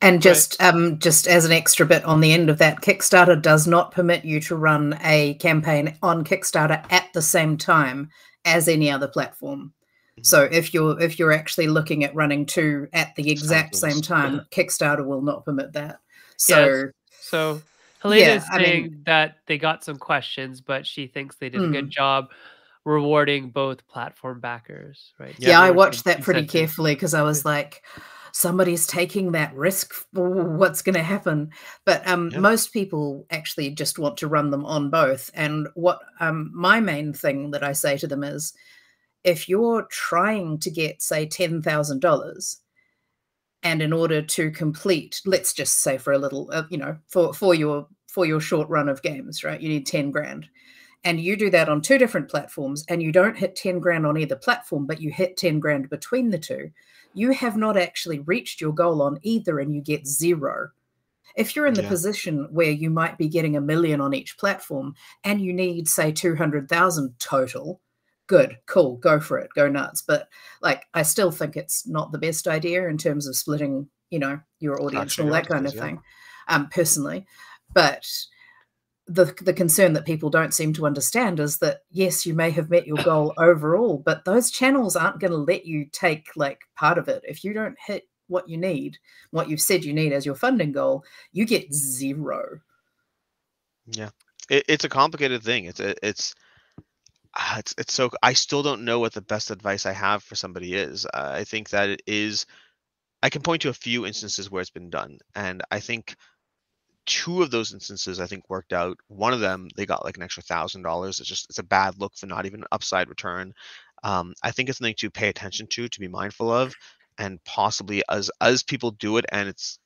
And just as an extra bit on the end of that, Kickstarter does not permit you to run a campaign on Kickstarter at the same time as any other platform. So if you're actually looking at running two at the exact same time, Kickstarter will not permit that. So Yes. So Helena yeah, is I mean, saying that they got some questions, but she thinks they did a good mm, job rewarding both platform backers, right? So yeah, they I were sort watched of that pretty incented. carefully because I was like, somebody's taking that risk. What's going to happen? But Yeah. most people actually just want to run them on both. And what my main thing that I say to them is, if you're trying to get, say, $10,000, and in order to complete, let's just say for a little, for your short run of games, right, you need 10 grand, and you do that on two different platforms, and you don't hit 10 grand on either platform, but you hit 10 grand between the two, you have not actually reached your goal on either, and you get zero. If you're in the Yeah. position where you might be getting $1 million on each platform and you need, say, 200,000 total, good, cool, go for it, go nuts. But like, I still think it's not the best idea in terms of splitting, your audience Fracturing and all your that kind audiences, of yeah. thing, personally. But the concern that people don't seem to understand is that, yes, you may have met your goal overall, but those channels aren't going to let you take like part of it. If you don't hit what you need, what you've said you need as your funding goal, you get zero. Yeah. It's a complicated thing. It's so, I still don't know what the best advice I have for somebody is. I think that it is, I can point to a few instances where it's been done, and I think two of those instances I think worked out. One of them, they got like an extra $1,000. It's a bad look for not even an upside return. I think it's something to pay attention to be mindful of, and possibly as people do it and it's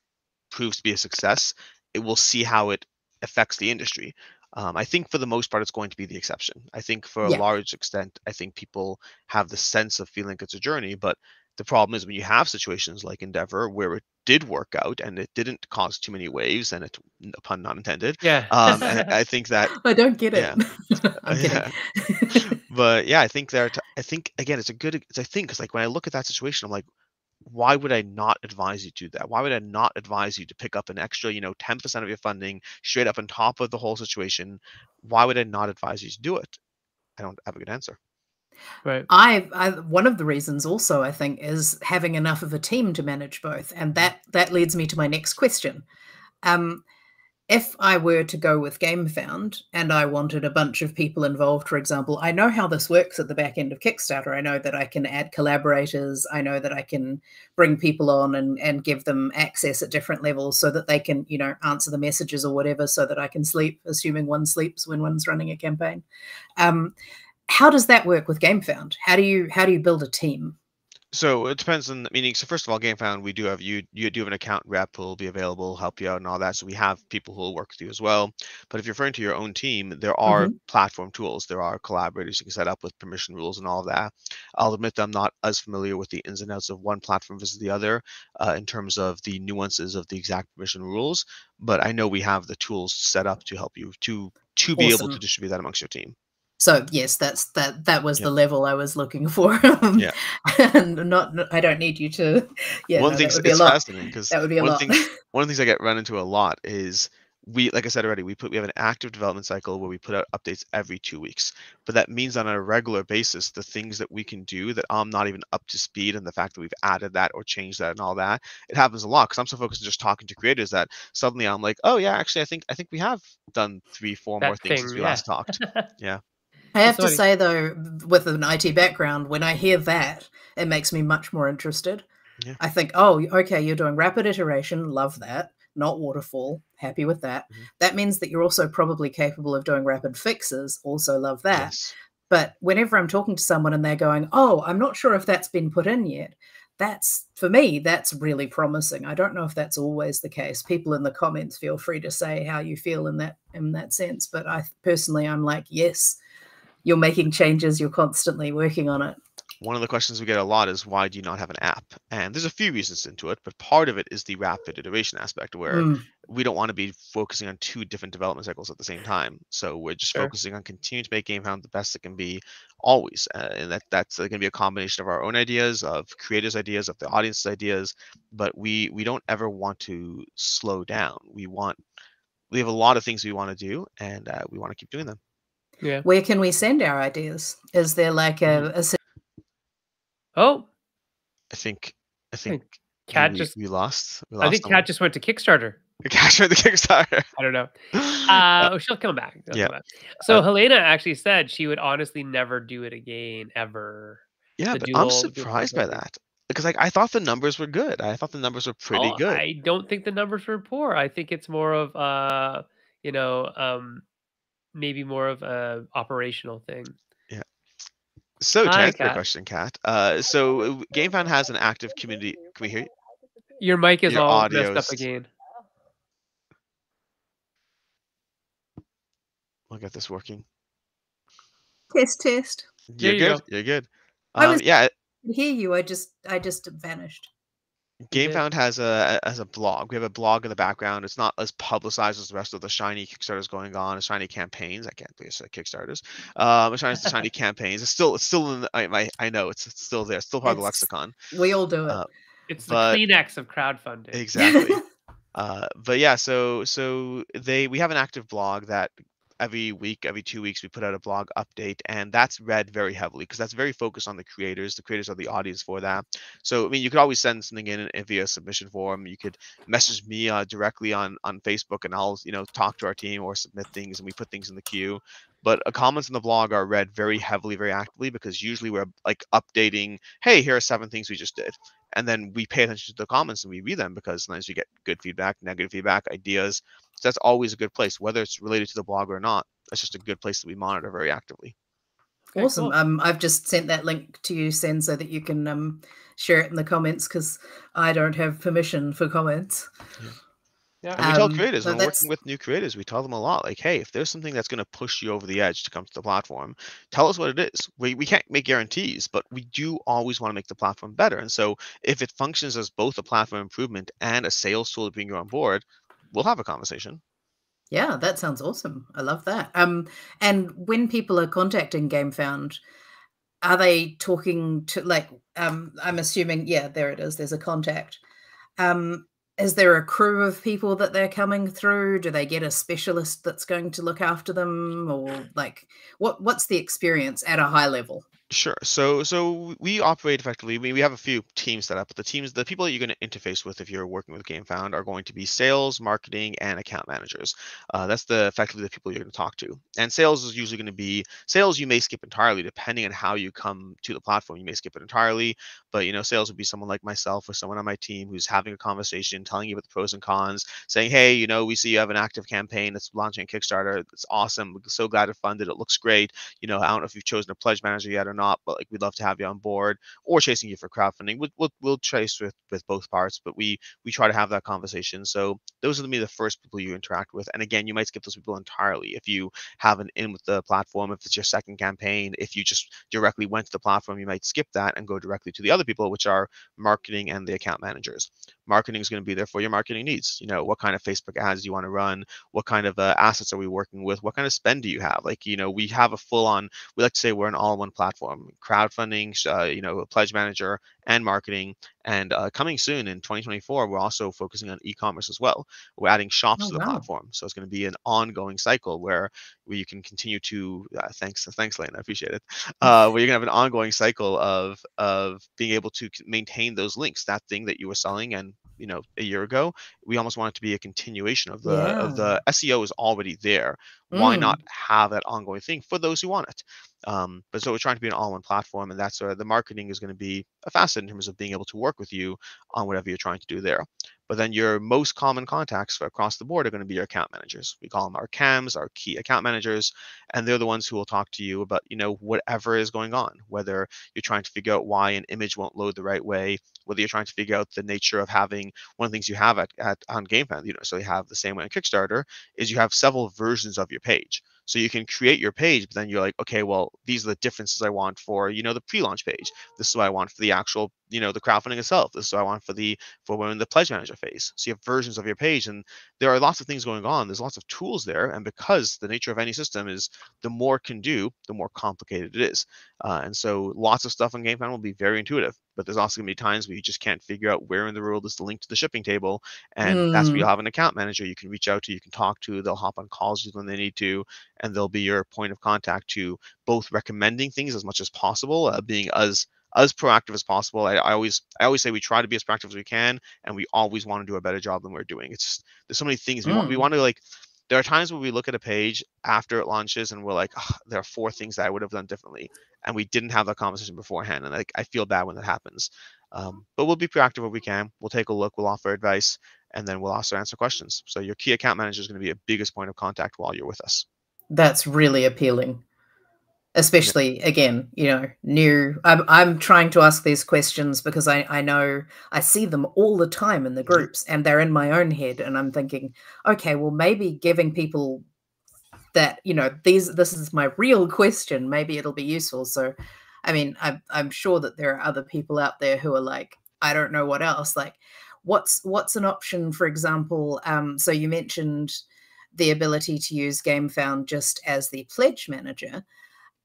proves to be a success, it will see how it affects the industry. I think for the most part, it's going to be the exception. I think for a Yeah. large extent, I think people have the sense of feeling like it's a journey. But the problem is when you have situations like Endeavor where it did work out and it didn't cause too many waves, and it, pun not intended. Yeah. And I think that, I don't get it. yeah, I'm kidding. yeah. But yeah, I think I think again, it's a thing because like when I look at that situation, I'm like, why would I not advise you to do that? Why would I not advise you to pick up an extra, 10% of your funding straight up on top of the whole situation? Why would I not advise you to do it? I don't have a good answer. Right. I one of the reasons also, I think, is having enough of a team to manage both, and that leads me to my next question. Um, if I were to go with Gamefound and I wanted a bunch of people involved, for example, I know how this works at the back end of Kickstarter. I know that I can add collaborators. I know that I can bring people on and give them access at different levels so that they can, answer the messages or whatever, so that I can sleep, assuming one sleeps when one's running a campaign. How does that work with Gamefound? How do you build a team? So it depends on the meaning. So first of all, GameFound, we do have you do have an account rep who will be available, help you out and all that. So we have people who will work with you as well. But if you're referring to your own team, there are Hmm. platform tools. There are collaborators you can set up with permission rules and all of that. I'll admit I'm not as familiar with the ins and outs of one platform versus the other in terms of the nuances of the exact permission rules. But I know we have the tools set up to help you to be able to Awesome. distribute that amongst your team. So yes, that was Yeah. the level I was looking for. Yeah. And not I don't need you to. Yeah, One no, thing that would be a it's lot. fascinating because That would be a lot. one of the things I get run into a lot is like I said already, we have an active development cycle where we put out updates every 2 weeks. But that means on a regular basis, the things that we can do that I'm not even up to speed, and the fact that we've added that or changed that and all that, it happens a lot because I'm so focused on just talking to creators that suddenly I'm like, oh yeah, actually I think we have done 3, 4 more That things since thing, we yeah. last talked. Yeah. I It's have to funny. say though, with an IT background, when I hear that, it makes me much more interested. Yeah. I think, oh, okay, you're doing rapid iteration, love that, not waterfall, happy with that. That means that you're also probably capable of doing rapid fixes, also love that. Yes. But whenever I'm talking to someone and they're going, oh, I'm not sure if that's been put in yet, that's, for me, that's really promising. I don't know if that's always the case. People in the comments, feel free to say how you feel in that sense. But I personally, I'm like, yes, you're making changes, you're constantly working on it. One of the questions we get a lot is, why do you not have an app? And there's a few reasons into it, but part of it is the rapid iteration aspect, where we don't want to be focusing on two different development cycles at the same time. So we're just Sure. focusing on continuing to make Gamefound the best it can be always. And that's going to be a combination of our own ideas, of creators' ideas, of the audience's ideas. But we don't ever want to slow down. We have a lot of things we want to do, and we want to keep doing them. Yeah. Where can we send our ideas? Is there like a Oh, I think Cat we, just. we lost. We I lost think someone. Cat just went to Kickstarter. Cash for the Kickstarter. I don't know. She'll come back. Yeah. Come back. So Helena actually said she would honestly never do it again, ever. Yeah, The but I'm dual surprised by crowdfunding. that, because like I thought the numbers were good. I thought the numbers were pretty Oh, good. I don't think the numbers were poor. I think it's more of maybe more of a operational thing. Yeah. So to Hi, answer your Cat. question, Kat, so GameFound has an active community. Can we hear you? Your mic is Your all audio messed up is. again. I'll get this working. test? There You're you good. go. You're good. I was Yeah. hear you. I just vanished. You did. GameFound has a blog. We have a blog in the background. It's not as publicized as the rest of the shiny Kickstarters going on, as shiny campaigns. I can't believe I said Kickstarters. The shiny campaigns. It's still in I know it's still there. It's still part of the lexicon. We all do it. It's the But Kleenex of crowdfunding. exactly. But yeah, so we have an active blog that every week, every 2 weeks, we put out a blog update, and that's read very heavily because that's very focused on the creators. The creators are the audience for that. So I mean, you could always send something in via submission form. You could message me directly on Facebook, and I'll talk to our team or submit things, and we put things in the queue. But comments in the blog are read very heavily, very actively, because usually we're like updating, hey, here are 7 things we just did. And then we pay attention to the comments and we read them, because sometimes we get good feedback, negative feedback, ideas. So that's always a good place, whether it's related to the blog or not. That's just a good place that we monitor very actively. Okay, awesome. cool. I've just sent that link to you, Sen, so that you can share it in the comments, because I don't have permission for comments. Yeah. And we tell creators, so when we're working with new creators, we tell them a lot, like, hey, if there's something that's going to push you over the edge to come to the platform, tell us what it is. We can't make guarantees, but we do always want to make the platform better. And so if it functions as both a platform improvement and a sales tool to bring you on board, we'll have a conversation. Yeah, that sounds awesome. I love that. And when people are contacting Gamefound, are they talking to, like, I'm assuming, yeah, there it is. There's a contact. Is there a crew of people that they're coming through? Do they get a specialist that's going to look after them, or like what's the experience at a high level? Sure. So we operate effectively. We have a few teams set up. The people that you're going to interface with if you're working with Gamefound are going to be sales, marketing, and account managers. That's effectively the people you're going to talk to. And sales is usually going to be sales. You may skip entirely depending on how you come to the platform. You may skip it entirely, but sales would be someone like myself or someone on my team who's having a conversation, telling you about the pros and cons, saying, hey, we see you have an active campaign that's launching a Kickstarter. It's awesome. We're so glad to fund it. It looks great. I don't know if you've chosen a pledge manager yet or not, but like, we'd love to have you on board, or chasing you for crowdfunding. We'll chase with both parts, but we try to have that conversation. So those are the first people you interact with. And again, you might skip those people entirely if you haven't in with the platform. If it's your second campaign, if you just directly went to the platform, you might skip that and go directly to the other people, which are marketing and the account managers. Marketing is going to be there for your marketing needs. What kind of Facebook ads do you want to run? What kind of assets are we working with? What kind of spend do you have? Like, we have a full-on, we like to say we're an all-in-one platform: crowdfunding, a pledge manager, and marketing. And coming soon in 2024, we're also focusing on e-commerce as well. We're adding shops to the platform, so it's going to be an ongoing cycle where you can continue to. Thanks, Lane. I appreciate it. Where you're gonna have an ongoing cycle of being able to maintain those links. That thing that you were selling and a year ago, we almost want it to be a continuation of the SEO is already there. Why not have that ongoing thing for those who want it? But so we're trying to be an all-in platform, and that's where the marketing is going to be a facet in terms of being able to work with you on whatever you're trying to do there. But then your most common contacts across the board are going to be your account managers. We call them our CAMs, our key account managers, and they're the ones who will talk to you about, whatever is going on, whether you're trying to figure out why an image won't load the right way, whether you're trying to figure out the nature of having one of the things you have on Gamefound, so you have the same way on Kickstarter, is you have several versions of your page. So you can create your page, but then you're like, okay, well, these are the differences I want for, the pre-launch page. This is what I want for the actual, the crowdfunding itself. This is what I want for when the pledge manager phase. So you have versions of your page, and there are lots of things going on. There's lots of tools there, and because the nature of any system is the more it can do, the more complicated it is. And so lots of stuff on Gamefound will be very intuitive, but there's also going to be times where you just can't figure out where in the world is the link to the shipping table, and that's where you'll have an account manager you can reach out to, you can talk to. They'll hop on calls with you when they need to, and they'll be your point of contact to both recommending things as much as possible, being as proactive as possible. I always say we try to be as proactive as we can, and we always want to do a better job than we're doing. It's just, there's so many things we want to like. There are times where we look at a page after it launches and we're like, oh, there are 4 things that I would have done differently, and we didn't have that conversation beforehand, and I feel bad when that happens. But we'll be proactive where we can. We'll take a look, we'll offer advice, and then we'll also answer questions. So your key account manager is going to be a biggest point of contact while you're with us. That's really appealing. Especially, again, new. I'm trying to ask these questions because I know I see them all the time in the groups, and they're in my own head, and I'm thinking, okay, well, maybe giving people that, this is my real question, maybe it'll be useful. So, I mean, I'm sure that there are other people out there who are like, I don't know what else. Like, what's an option, for example? So you mentioned the ability to use Gamefound just as the pledge manager.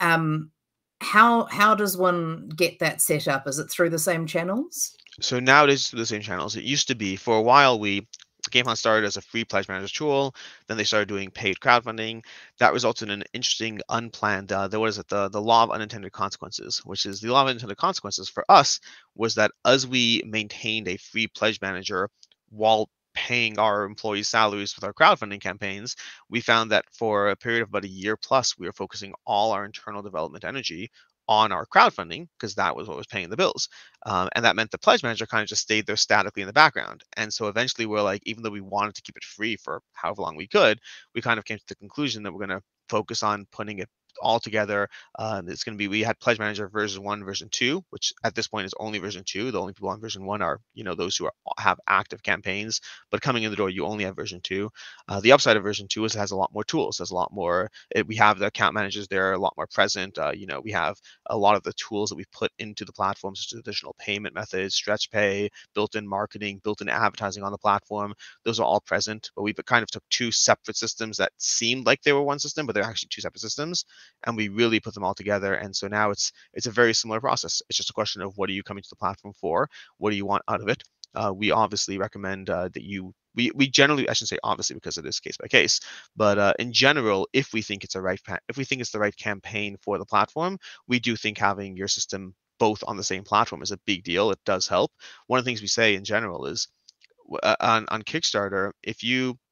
How does one get that set up? Is it through the same channels? So now it is through the same channels. It used to be, for a while, Gamefound started as a free pledge manager tool. Then they started doing paid crowdfunding. That resulted in an interesting unplanned, the law of unintended consequences, which is the law of unintended consequences for us was that as we maintained a free pledge manager while paying our employees' salaries with our crowdfunding campaigns, we found that for a period of about a year plus, we were focusing all our internal development energy on our crowdfunding because that was what was paying the bills. And that meant the pledge manager kind of just stayed there statically in the background. And so eventually we're like, even though we wanted to keep it free for however long we could, we kind of came to the conclusion that we're going to focus on putting it all together. It's going to be, we had pledge manager version 1, version 2, which at this point is only version 2. The only people on version 1 are those who have active campaigns, but coming in the door you only have version 2. The upside of version 2 is it has a lot more tools. There's a lot more, we have the account managers there a lot more present. We have a lot of the tools that we put into the platform, such as additional payment methods, stretch pay, built-in marketing, built-in advertising on the platform. Those are all present, but we kind of took 2 separate systems that seemed like they were one system, but they're actually 2 separate systems, and we really put them all together. And so now it's a very similar process. It's just a question of what are you coming to the platform for? What do you want out of it? We obviously recommend that we generally, I shouldn't say obviously because it is case by case, but in general, if we think it's the right campaign for the platform, we do think having your system both on the same platform is a big deal. It does help. One of the things we say in general is on Kickstarter,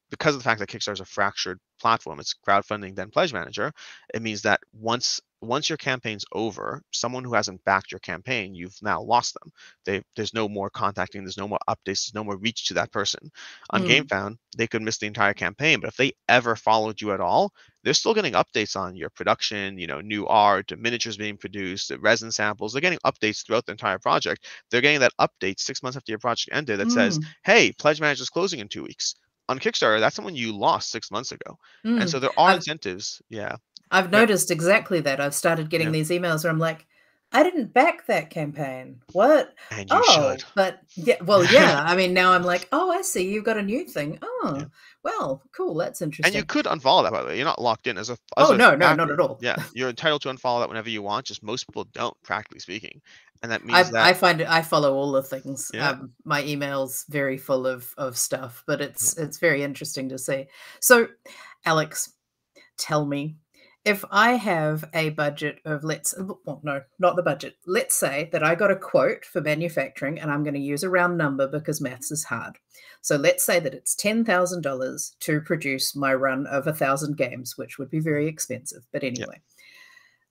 because of the fact that Kickstarter is a fractured platform, it's crowdfunding then pledge manager, it means that once your campaign's over, someone who hasn't backed your campaign, you've now lost them. There's no more contacting, there's no more updates, there's no more reach to that person. On Gamefound, they could miss the entire campaign, but if they ever followed you at all, they're still getting updates on your production, new art, miniatures being produced, resin samples. They're getting updates throughout the entire project. They're getting that update 6 months after your project ended that says, hey, pledge manager's closing in 2 weeks. On Kickstarter, that's someone you lost 6 months ago. And so there are incentives. Yeah. I've noticed exactly that. I've started getting these emails where I'm like, I didn't back that campaign. What? And you should. But yeah. I mean, now I'm like, oh, I see. You've got a new thing. Oh, well, cool. That's interesting. And you could unfollow that, by the way. You're not locked in as a. No, not at all. Yeah, you're entitled to unfollow that whenever you want. Just most people don't, practically speaking. And that means I find it. I follow all the things. Yeah. My email's very full of stuff, but it's very interesting to see. So, Alex, tell me, if I have a budget of not the budget. Let's say that I got a quote for manufacturing, and I'm going to use a round number because maths is hard. So let's say that it's $10,000 to produce my run of 1,000 games, which would be very expensive. But anyway,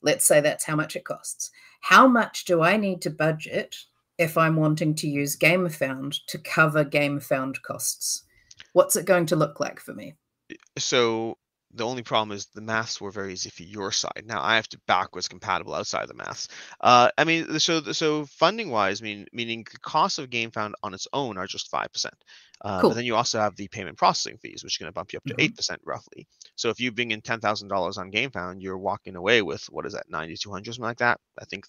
Let's say that's how much it costs. How much do I need to budget if I'm wanting to use Gamefound to cover Gamefound costs? What's it going to look like for me? So the only problem is the maths were very easy for your side. Now I have to backwards compatible outside the maths. I mean, so funding wise, meaning the cost of GameFound on its own are just 5%. But then Cool. you also have the payment processing fees, which are going to bump you up to Mhm. 8% roughly. So if you bring in $10,000 on GameFound, you're walking away with what is that, 9,200, something like that.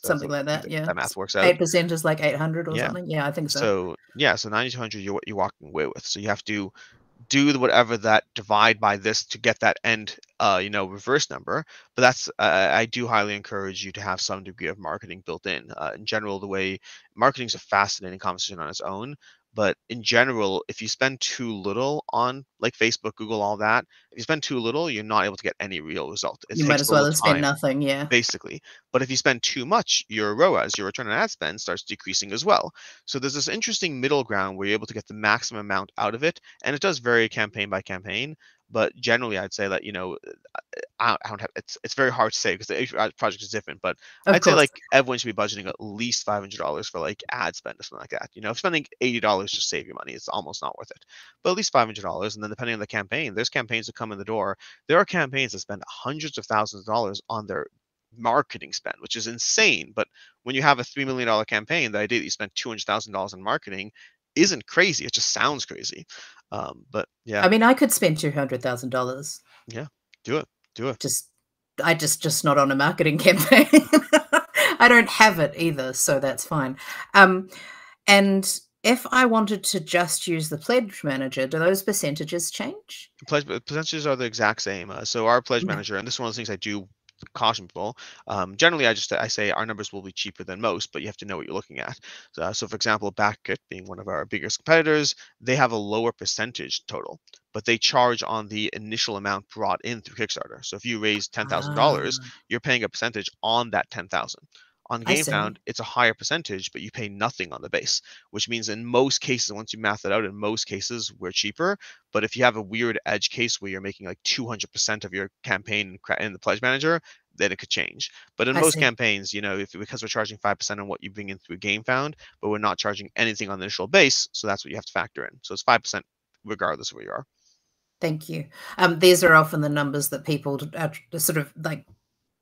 Something like that, yeah. that math works out. 8% is like 800 or Yeah. something. Yeah, I think so. So yeah, so 9,200 you're walking away with. So you have to do whatever that divide by this to get that end reverse number. But that's I do highly encourage you to have some degree of marketing built in general. The way marketing is a fascinating conversation on its own, but in general, if you spend too little on like Facebook, Google, all that, if you spend too little, you're not able to get any real result. It You might takes as a well little have spent time, nothing, yeah. basically. But if you spend too much, your ROAS, your return on ad spend, starts decreasing as well. So there's this interesting middle ground where you're able to get the maximum amount out of it, and it does vary campaign by campaign. But generally, I'd say that I don't have it's very hard to say because each project is different. But Of I'd say course. like everyone should be budgeting at least $500 for like ad spend or something like that. If spending $80 just save your money, it's almost not worth it. But at least $500, and then depending on the campaign, there's campaigns that come in the door. There are campaigns that spend hundreds of thousands of dollars on their marketing spend, which is insane. But when you have a $3 million campaign, the idea that you spend $200,000 on marketing isn't crazy. It just sounds crazy. But yeah, I mean, I could spend $200,000. yeah, do it, do it. Just I just not on a marketing campaign. I don't have it either, so that's fine. And if I wanted to just use the pledge manager, do those percentages change? Pledge percentages are the exact same. So our pledge Okay. manager, and this is one of the things I do caution people. Generally, I say our numbers will be cheaper than most, but you have to know what you're looking at. So for example, Backit being one of our biggest competitors, they have a lower percentage total, but they charge on the initial amount brought in through Kickstarter. So if you raise $10,000, Ah, you're paying a percentage on that 10,000. On I see. GameFound, it's a higher percentage, but you pay nothing on the base, which means in most cases, once you math it out, in most cases we're cheaper. But if you have a weird edge case where you're making like 200% of your campaign in the pledge manager, then it could change. But in I most see. campaigns, if because we're charging 5% on what you bring in through Gamefound, but we're not charging anything on the initial base, so that's what you have to factor in. So it's 5% regardless of where you are. Thank you. These are often the numbers that people are sort of like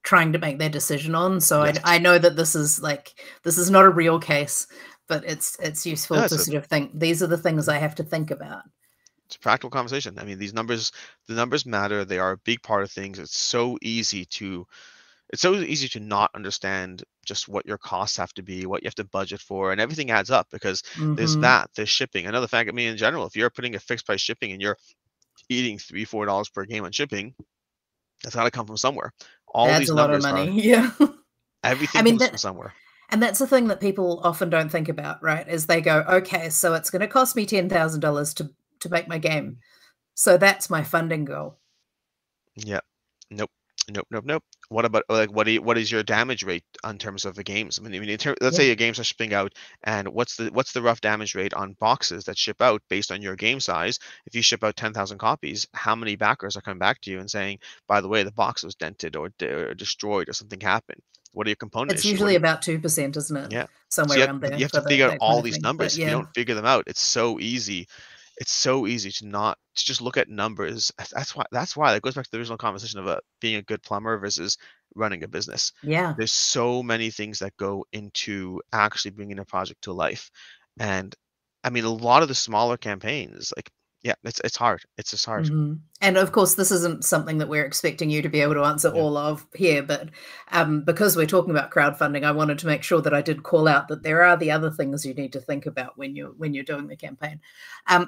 trying to make their decision on. So Yes. I know that this is not a real case, but it's No, useful to it's a sort of think these are the things I have to think about. it's a practical conversation. I mean, the numbers matter. They are a big part of things. It's so easy to not understand just what your costs have to be, what you have to budget for, and everything adds up because Hmm. there's shipping. Another fact, I mean, in general, if you're putting a fixed price shipping and you're eating $3, $4 per game on shipping, that's got to come from somewhere. All That's these a lot of numbers are money. Yeah. I everything mean comes from that somewhere. and that's the thing that people often don't think about, right? Is they go, okay, so it's going to cost me $10,000 to make my game. So that's my funding goal. Yeah. Nope. Nope. Nope. Nope. What about like what is your damage rate on terms of the games? Let's say Yeah. your games are shipping out, and what's the rough damage rate on boxes that ship out based on your game size? If you ship out 10,000 copies, how many backers are coming back to you and saying, by the way, the box was dented or destroyed or something happened? What are your component It's issue? usually about 2%, isn't it? Yeah. So Somewhere around there you have for to figure out that kind all of these thing. But numbers. If you yeah. don't figure them out, it's so easy. It's so easy to not to just look at numbers. That's why that goes back to the original conversation of being a good plumber versus running a business. Yeah. There's so many things that go into actually bringing a project to life. And I mean, a lot of the smaller campaigns, like, yeah, it's hard. It's just hard. And of course, this isn't something that we're expecting you to be able to answer Yeah. all of here, but because we're talking about crowdfunding, I wanted to make sure that I did call out that there are the other things you need to think about when you're doing the campaign.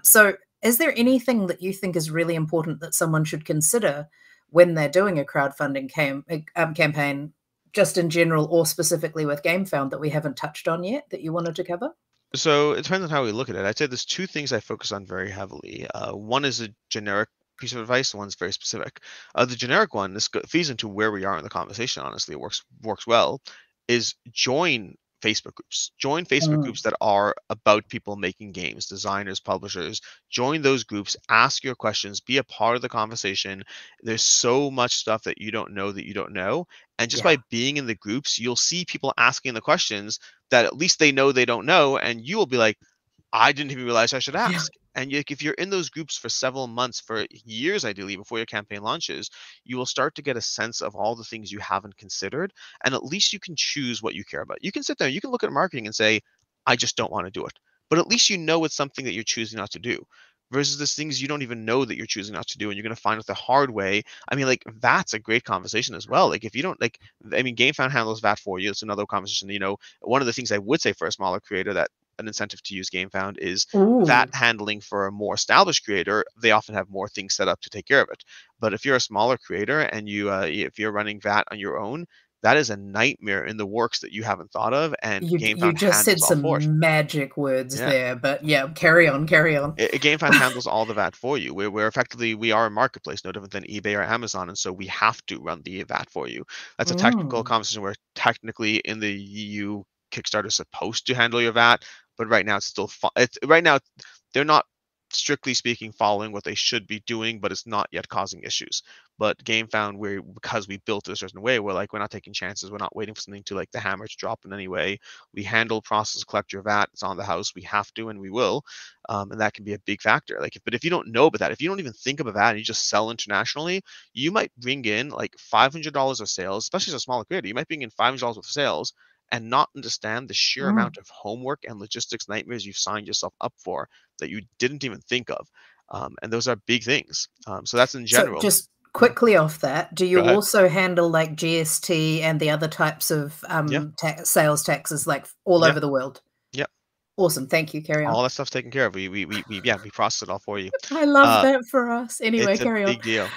So, is there anything that you think is really important that someone should consider when they're doing a crowdfunding campaign, just in general or specifically with Gamefound that we haven't touched on yet that you wanted to cover? So it depends on how we look at it. I'd say there's two things I focus on very heavily. One is a generic piece of advice, and one's very specific. The generic one, feeds into where we are in the conversation. Honestly, it works well. Is join Facebook groups. Join Facebook groups that are about people making games, designers, publishers. Join those groups, ask your questions, be a part of the conversation. There's so much stuff that you don't know that you don't know. And just Yeah. by being in the groups, you'll see people asking the questions that at least they know they don't know. And you will be like, I didn't even realize I should Yeah. ask. And if you're in those groups for several months, for years, ideally, before your campaign launches, you will start to get a sense of all the things you haven't considered. And at least you can choose what you care about. You can sit there, you can look at marketing and say, I just don't want to do it. But at least you know it's something that you're choosing not to do. Versus the things you don't even know that you're choosing not to do, and you're going to find it the hard way. I mean, like, that's a great conversation as well. Like, if you don't like, I mean, Gamefound handles that for you. It's another conversation. One of the things I would say for a smaller creator that an incentive to use Gamefound is Ooh. that handling. For a more established creator, they often have more things set up to take care of it. But if you're a smaller creator and if you're running that on your own, that is a nightmare in the works that you haven't thought of, and You Gamefound just said handles all for it. some magic words Yeah. there, but yeah, carry on, carry on. Gamefound handles all of that for you. We're effectively, we are a marketplace, no different than eBay or Amazon, and so we have to run the VAT for you. That's a technical Mm. conversation where technically in the EU, Kickstarter is supposed to handle your VAT, but right now it's still right now they're not strictly speaking following what they should be doing, but it's not yet causing issues. But Gamefound, because we built it a certain way, we're like, we're not taking chances. We're not waiting for something to like the hammer to drop in any way. We handle, process, collect your VAT. It's on the house. We have to, and we will. And that can be a big factor. But if you don't know about that, if you don't even think about that, and you just sell internationally, you might bring in like $500 of sales, especially as a smaller creator. You might bring in $500 of sales and not understand the sheer Mm. amount of homework and logistics nightmares you've signed yourself up for that you didn't even think of. And those are big things. So that's in So general. just quickly off that, do Go you ahead. also handle like GST and the other types of Yeah. sales taxes like all Yeah. over the world? Yeah. Awesome. Thank you. Carry on. All that stuff's taken care of. We process it all for you. I love Uh, that for us. Anyway, It's a carry on. big deal.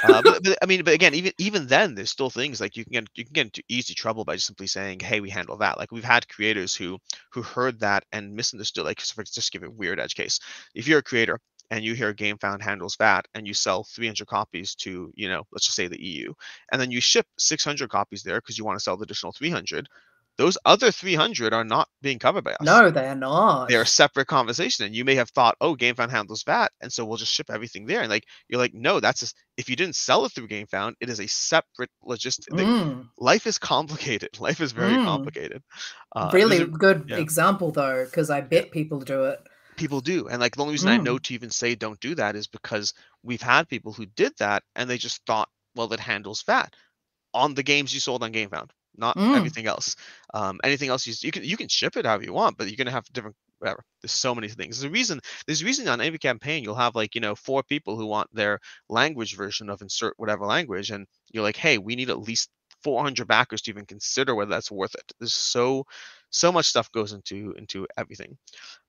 But I mean, but again, even then, there's still things like you can get into easy trouble by just simply saying, "Hey, we handle that." Like we've had creators who heard that and misunderstood. Like, so just give a weird edge case. If you're a creator and you hear Gamefound handles that, and you sell 300 copies to, let's just say the EU, and then you ship 600 copies there because you want to sell the additional 300, those other 300 are not being covered by us. No, they're They're a not. separate conversation, and you may have thought, oh, Gamefound handles that, and so we'll just ship everything there. And like you're like, no, that's just, if you didn't sell it through Gamefound, it is a separate logistic. Mm. Life is complicated. Life is very Mm. complicated. There's Really a good Yeah, example though, because I yeah, bet people do it. people do, and like the only reason I know Mm. to even say don't do that is because we've had people who did that, and they just thought, well, it handles that on the games you sold on Gamefound, not Mm. everything else. Anything else you can ship it however you want, but you're gonna have different whatever. There's so many things. There's a reason on every campaign you'll have like 4 people who want their language version of insert whatever language, and you're like, hey, we need at least 400 backers to even consider whether that's worth it. There's so much stuff goes into everything.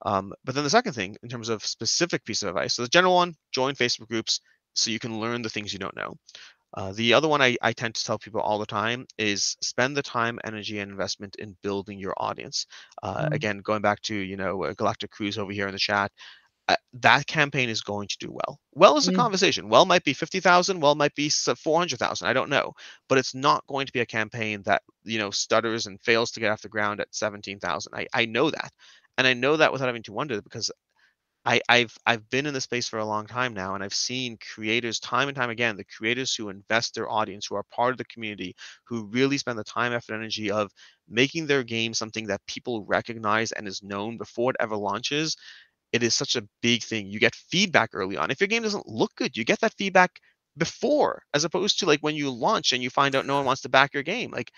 But then the second thing, in terms of specific piece of advice, so the general one, join Facebook groups so you can learn the things you don't know. The other one I tend to tell people all the time is spend the time, energy, and investment in building your audience. Mm. Again, going back to Galactic Cruise over here in the chat, that campaign is going to do well. Well is a Mm. conversation. Well might be 50,000. Well might be 400,000. I don't know, but it's not going to be a campaign that stutters and fails to get off the ground at 17,000. I know that, and I know that without having to wonder because I've been in the space for a long time now, and I've seen creators time and time again, the creators who invest their audience, who are part of the community, who really spend the time, effort, energy of making their game something that people recognize and is known before it ever launches. It is such a big thing. You get feedback early on. If your game doesn't look good, you get that feedback before, as opposed to like when you launch and you find out no one wants to back your game. Like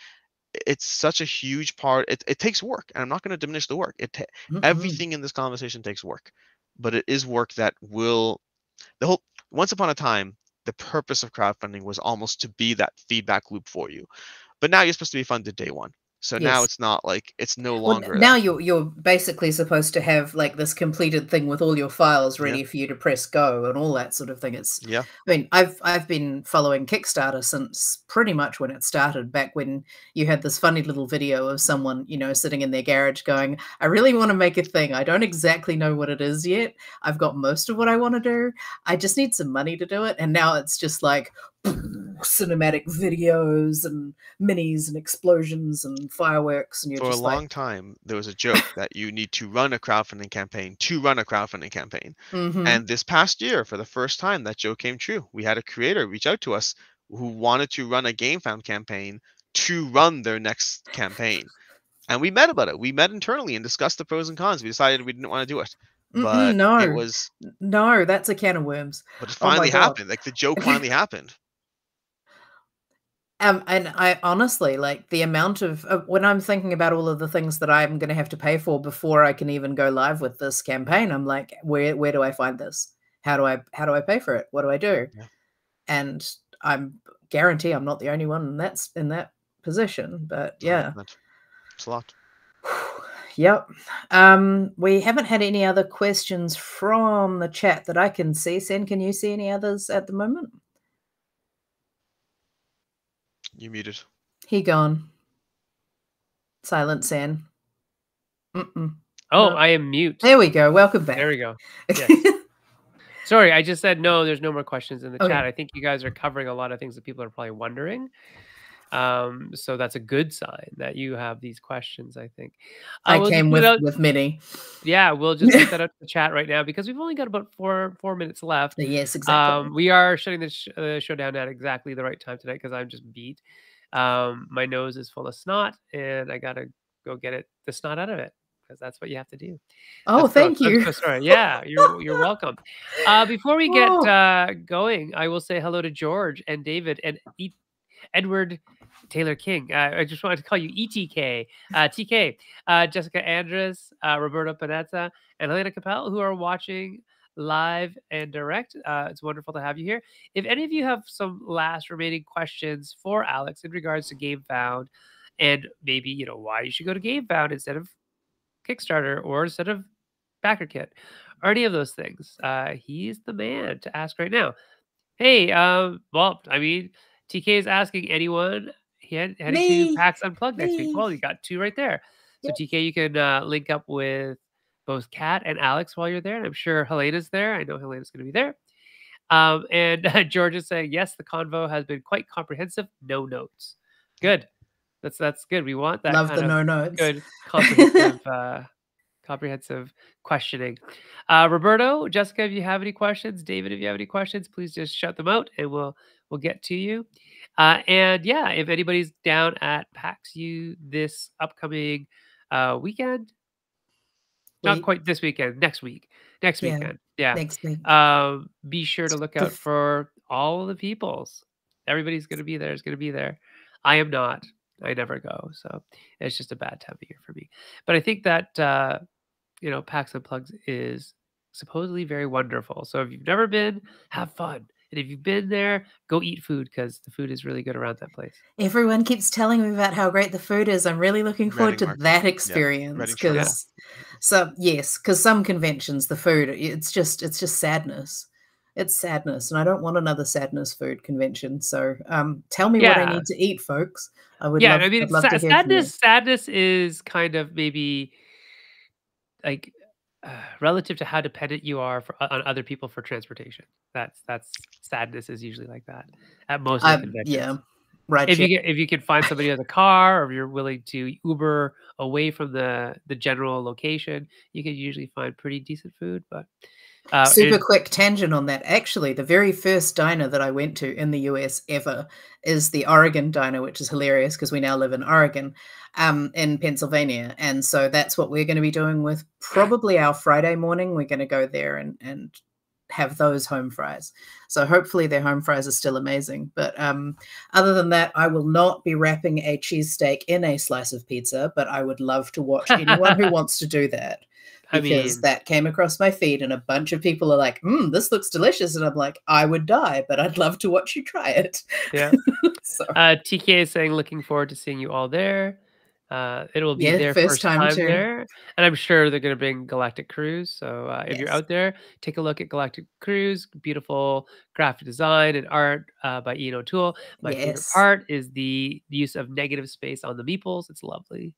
it's such a huge part. It takes work, and I'm not going to diminish the work. Mm-mm. Everything in this conversation takes work, but it is work that will the whole. Once upon a time, the purpose of crowdfunding was almost to be that feedback loop for you, but now you're supposed to be funded day one. So now Yes. it's not like it's no Well, longer now that. you're basically supposed to have like this completed thing with all your files Yeah, ready for you to press go and all that sort of thing. yeah, I mean, I've been following Kickstarter since pretty much when it started, back when you had this funny little video of someone, sitting in their garage going, I really want to make a thing. I don't exactly know what it is yet. I've got most of what I want to do. I just need some money to do it. And now it's just like cinematic videos and minis and explosions and fireworks, and you're For a just like, long time, there was a joke that you need to run a crowdfunding campaign to run a crowdfunding campaign. mm-hmm. And this past year, for the first time, that joke came true. We had a creator reach out to us who wanted to run a Gamefound campaign to run their next campaign. And we met about it. We met internally and discussed the pros and cons. We decided we didn't want to do it. But it No, was, no, that's a can of worms. but it Oh my finally God. happened. Like the joke finally happened. And I honestly, like, the amount of when I'm thinking about all of the things that I'm going to have to pay for before I can even go live with this campaign, I'm like, where do I find this? How do I pay for it? What do I do? Yeah. And I'm guarantee I'm not the only one that's in that position. But yeah. 100%. It's a lot. Yep. We haven't had any other questions from the chat that I can see. Sen, can you see any others at the moment? You muted. He gone. Silent Sen. Oh, No. I am mute. There we go. Welcome back. There we go. Yes. Sorry, I just said no, there's no more questions in the Okay. chat. I think you guys are covering a lot of things that people are probably wondering. So that's a good sign that you have these questions, I think. I we'll came just put out, with many. yeah, we'll just put that up to the chat right now because we've only got about four minutes left. Yes, exactly. We are shutting the show down at exactly the right time tonight because I'm just beat. My nose is full of snot and I gotta go get the snot out of it because that's what you have to do. Oh, thank you. I'm so sorry. Yeah, you're welcome. Before we get going, I will say hello to George and David and Edward Taylor King. I just wanted to call you ETK, TK, Jessica Andres, Roberto Panetta, and Helena Capel, who are watching live and direct. It's wonderful to have you here. If any of you have some last remaining questions for Alex in regards to Gamefound, and maybe why you should go to Gamefound instead of Kickstarter or instead of BackerKit, or any of those things, he's the man to ask right now. Hey, well, I mean, TK is asking anyone heading to PAX Unplugged next week. Well, you got two right there. So TK, you can link up with both Kat and Alex while you're there. And I'm sure Helena's there. I know Helena's going to be there. And George is saying, yes, the convo has been quite comprehensive. No notes. Good. That's good. We want that Love kind the of no notes. good comprehensive comprehensive questioning. Roberto, Jessica, if you have any questions, David, if you have any questions, please just shout them out and we'll get to you. And yeah, if anybody's down at PAX U this upcoming weekend, not quite this weekend, next week, next weekend. Yeah. Next week. Be sure to look out for all the peoples. Everybody's going to be there. Is going to be there. I am not. I never go. So it's just a bad time of year for me. But I think that, PAX Unplugged is supposedly very wonderful. So if you've never been, have fun. And if you've been there, go eat food because the food is really good around that place. Everyone keeps telling me about how great the food is. I'm really looking forward to that experience because some conventions, the food, it's just sadness. It's sadness, and I don't want another sadness food convention. So tell me what I need to eat, folks. I would love, I'd love to hear from you. Sadness is kind of maybe like relative to how dependent you are on other people for transportation. That's sadness is usually like that at most conventions. Yeah, right. If you can find somebody with a car, or if you're willing to Uber away from the general location, you can usually find pretty decent food. But super quick tangent on that. Actually, the very first diner that I went to in the US ever is the Oregon diner, which is hilarious because we now live in Oregon, in Pennsylvania. And so that's what we're going to be doing with probably our Friday morning. We're going to go there and have those home fries. So hopefully their home fries are still amazing. But other than that, I will not be wrapping a cheesesteak in a slice of pizza, but I would love to watch anyone who wants to do that. Because that came across my feed and a bunch of people are like, this looks delicious. And I'm like, I would die, but I'd love to watch you try it. Yeah. TK is saying, looking forward to seeing you all there. It will be Yeah, their first first time time too. there, and I'm sure they're gonna bring Galactic Cruise, so, if you're Yes. out there, take a look at Galactic Cruise, beautiful graphic design and art, by Ian O'Toole. My favorite Yes. part is the use of negative space on the meeples, it's lovely.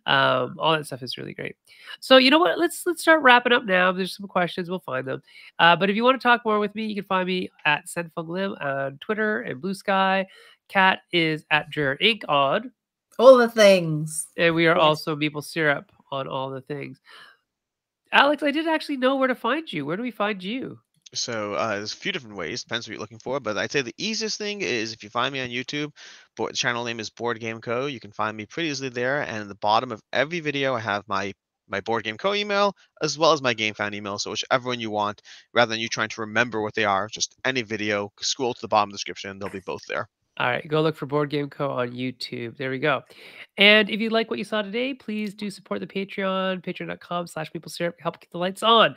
All that stuff is really great. So you know what? Let's start wrapping up now. There's some questions. We'll find them. But if you want to talk more with me, you can find me at Senfunglim on Twitter and Blue Sky. Kat is at Jer Inc. on, All the things. and we are Yes. also Maple Syrup on all the things. Alex, I didn't actually know where to find you. Where do we find you? So there's a few different ways, depends what you're looking for. But I'd say the easiest thing is if you find me on YouTube, the channel name is Board Game Co. You can find me pretty easily there. And at the bottom of every video, I have my Board Game Co. email as well as my Gamefound email. So whichever one you want, rather than you trying to remember what they are, just any video, scroll to the bottom of the description. They'll be both there. All right, go look for Board Game Co. on YouTube. There we go. And if you like what you saw today, please do support the Patreon, patreon.com/MapleSyrup. Help keep the lights on.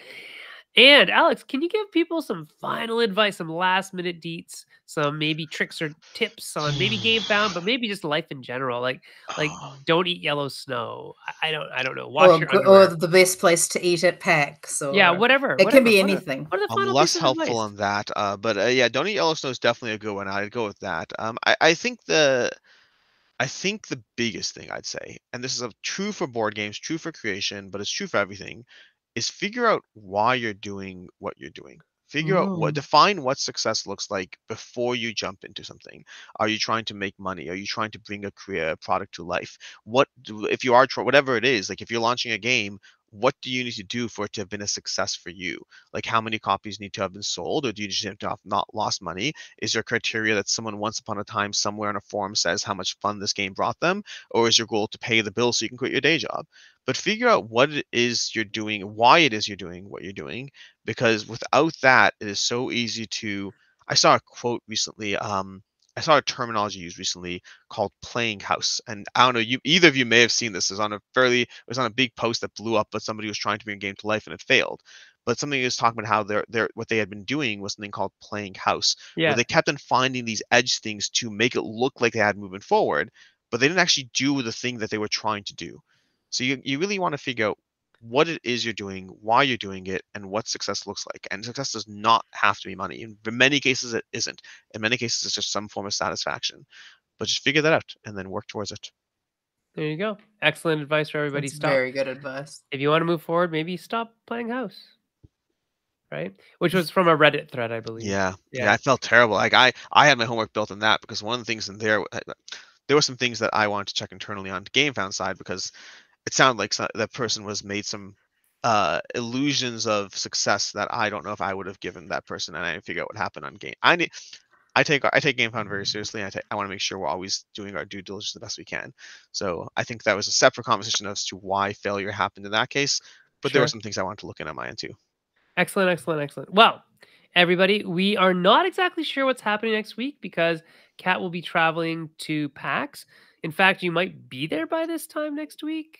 And Alex, can you give people some final advice, some last minute deets, some maybe tricks or tips on maybe Gamefound, but maybe just life in general? Like don't eat yellow snow. I don't know. Wash your Or underwear. the best place to eat at PAX, Yeah, or whatever. it can be What are anything. what are the I'm final less pieces of helpful advice? on that, but yeah, don't eat Yellowstone is definitely a good one. I'd go with that. I think the biggest thing I'd say, and this is true for board games, true for creation, but it's true for everything, is figure out why you're doing what you're doing. Figure out Mm. define what success looks like before you jump into something. Are you trying to make money? Are you trying to bring a career product to life? If you are whatever it is, like if you're launching a game, what do you need to do for it to have been a success for you? Like how many copies need to have been sold, or do you just have to have not lost money? Is your criteria that someone once upon a time somewhere on a forum says how much fun this game brought them, or is your goal to pay the bill so you can quit your day job? But figure out what it is you're doing, why it is you're doing what you're doing, because without that, it is so easy to. I saw a quote recently. I saw a terminology used recently called playing house, and I don't know. Either of you may have seen this. It was on a big post that blew up, but somebody was trying to bring a game to life and it failed. But something was talking about how what they had been doing was something called playing house, where Yeah. they kept on finding these edge things to make it look like they had movement forward, but they didn't actually do the thing that they were trying to do. So you really want to figure out what it is you're doing, why you're doing it, and what success looks like. And success does not have to be money. In many cases, it isn't. In many cases, it's just some form of satisfaction. But just figure that out and then work towards it. There you go. Excellent advice for everybody. That's Stop. very good advice. If you want to move forward, maybe stop playing house. Right? Which was from a Reddit thread, I believe. Yeah, I felt terrible. Like I had my homework built on that because one of the things in there were some things that I wanted to check internally on Gamefound side because it sounded like that person was made some illusions of success that I don't know if I would have given that person, and I didn't figure out what happened on game. I take Gamefound very seriously. And I want to make sure we're always doing our due diligence the best we can. So I think that was a separate conversation as to why failure happened in that case. But there were Sure. some things I wanted to look in on my end too. Excellent, excellent, excellent. Well, everybody, we are not exactly sure what's happening next week because Kat will be traveling to PAX. In fact, you might be there by this time next week.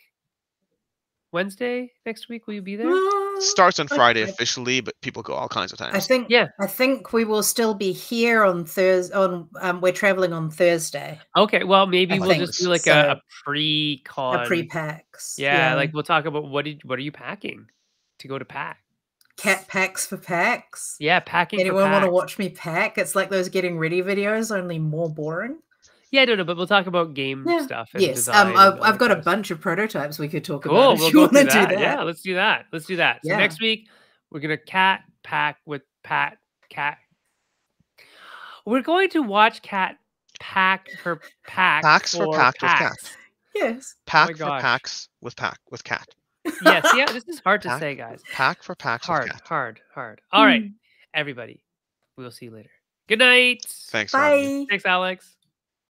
Wednesday next week, will you be there? Starts on Friday I officially, but people go all kinds of I times. think Yeah. I think we will still be here on Thursday. We're traveling on Thursday. Okay, well, maybe I we'll think just do like so. a A pre-con. pre-PAX. Yeah, like we'll talk about what are you packing to go to PAX? Cat packs for PAX. Yeah, packing Anyone for want to PAX. watch me pack? It's like those getting ready videos, only more boring. Yeah, no, but we'll talk about game stuff and Yes. design. And all I've got a that stuff. bunch of prototypes we could talk Cool. about if We'll you go want to through do that. that. Yeah, let's do that. Let's do that. So Yeah. next week we're gonna cat with Cat. We're going to watch Cat pack her pack Packs for packed with PAX. Cat. Yes. Pack gosh. for packs with Cat. Yes, yeah, this is hard to Pack- say, guys. Pack for packs with Hard. Cat. All right, everybody. We'll see you later. Good night. Thanks, Rodney. Bye. Thanks, Alex.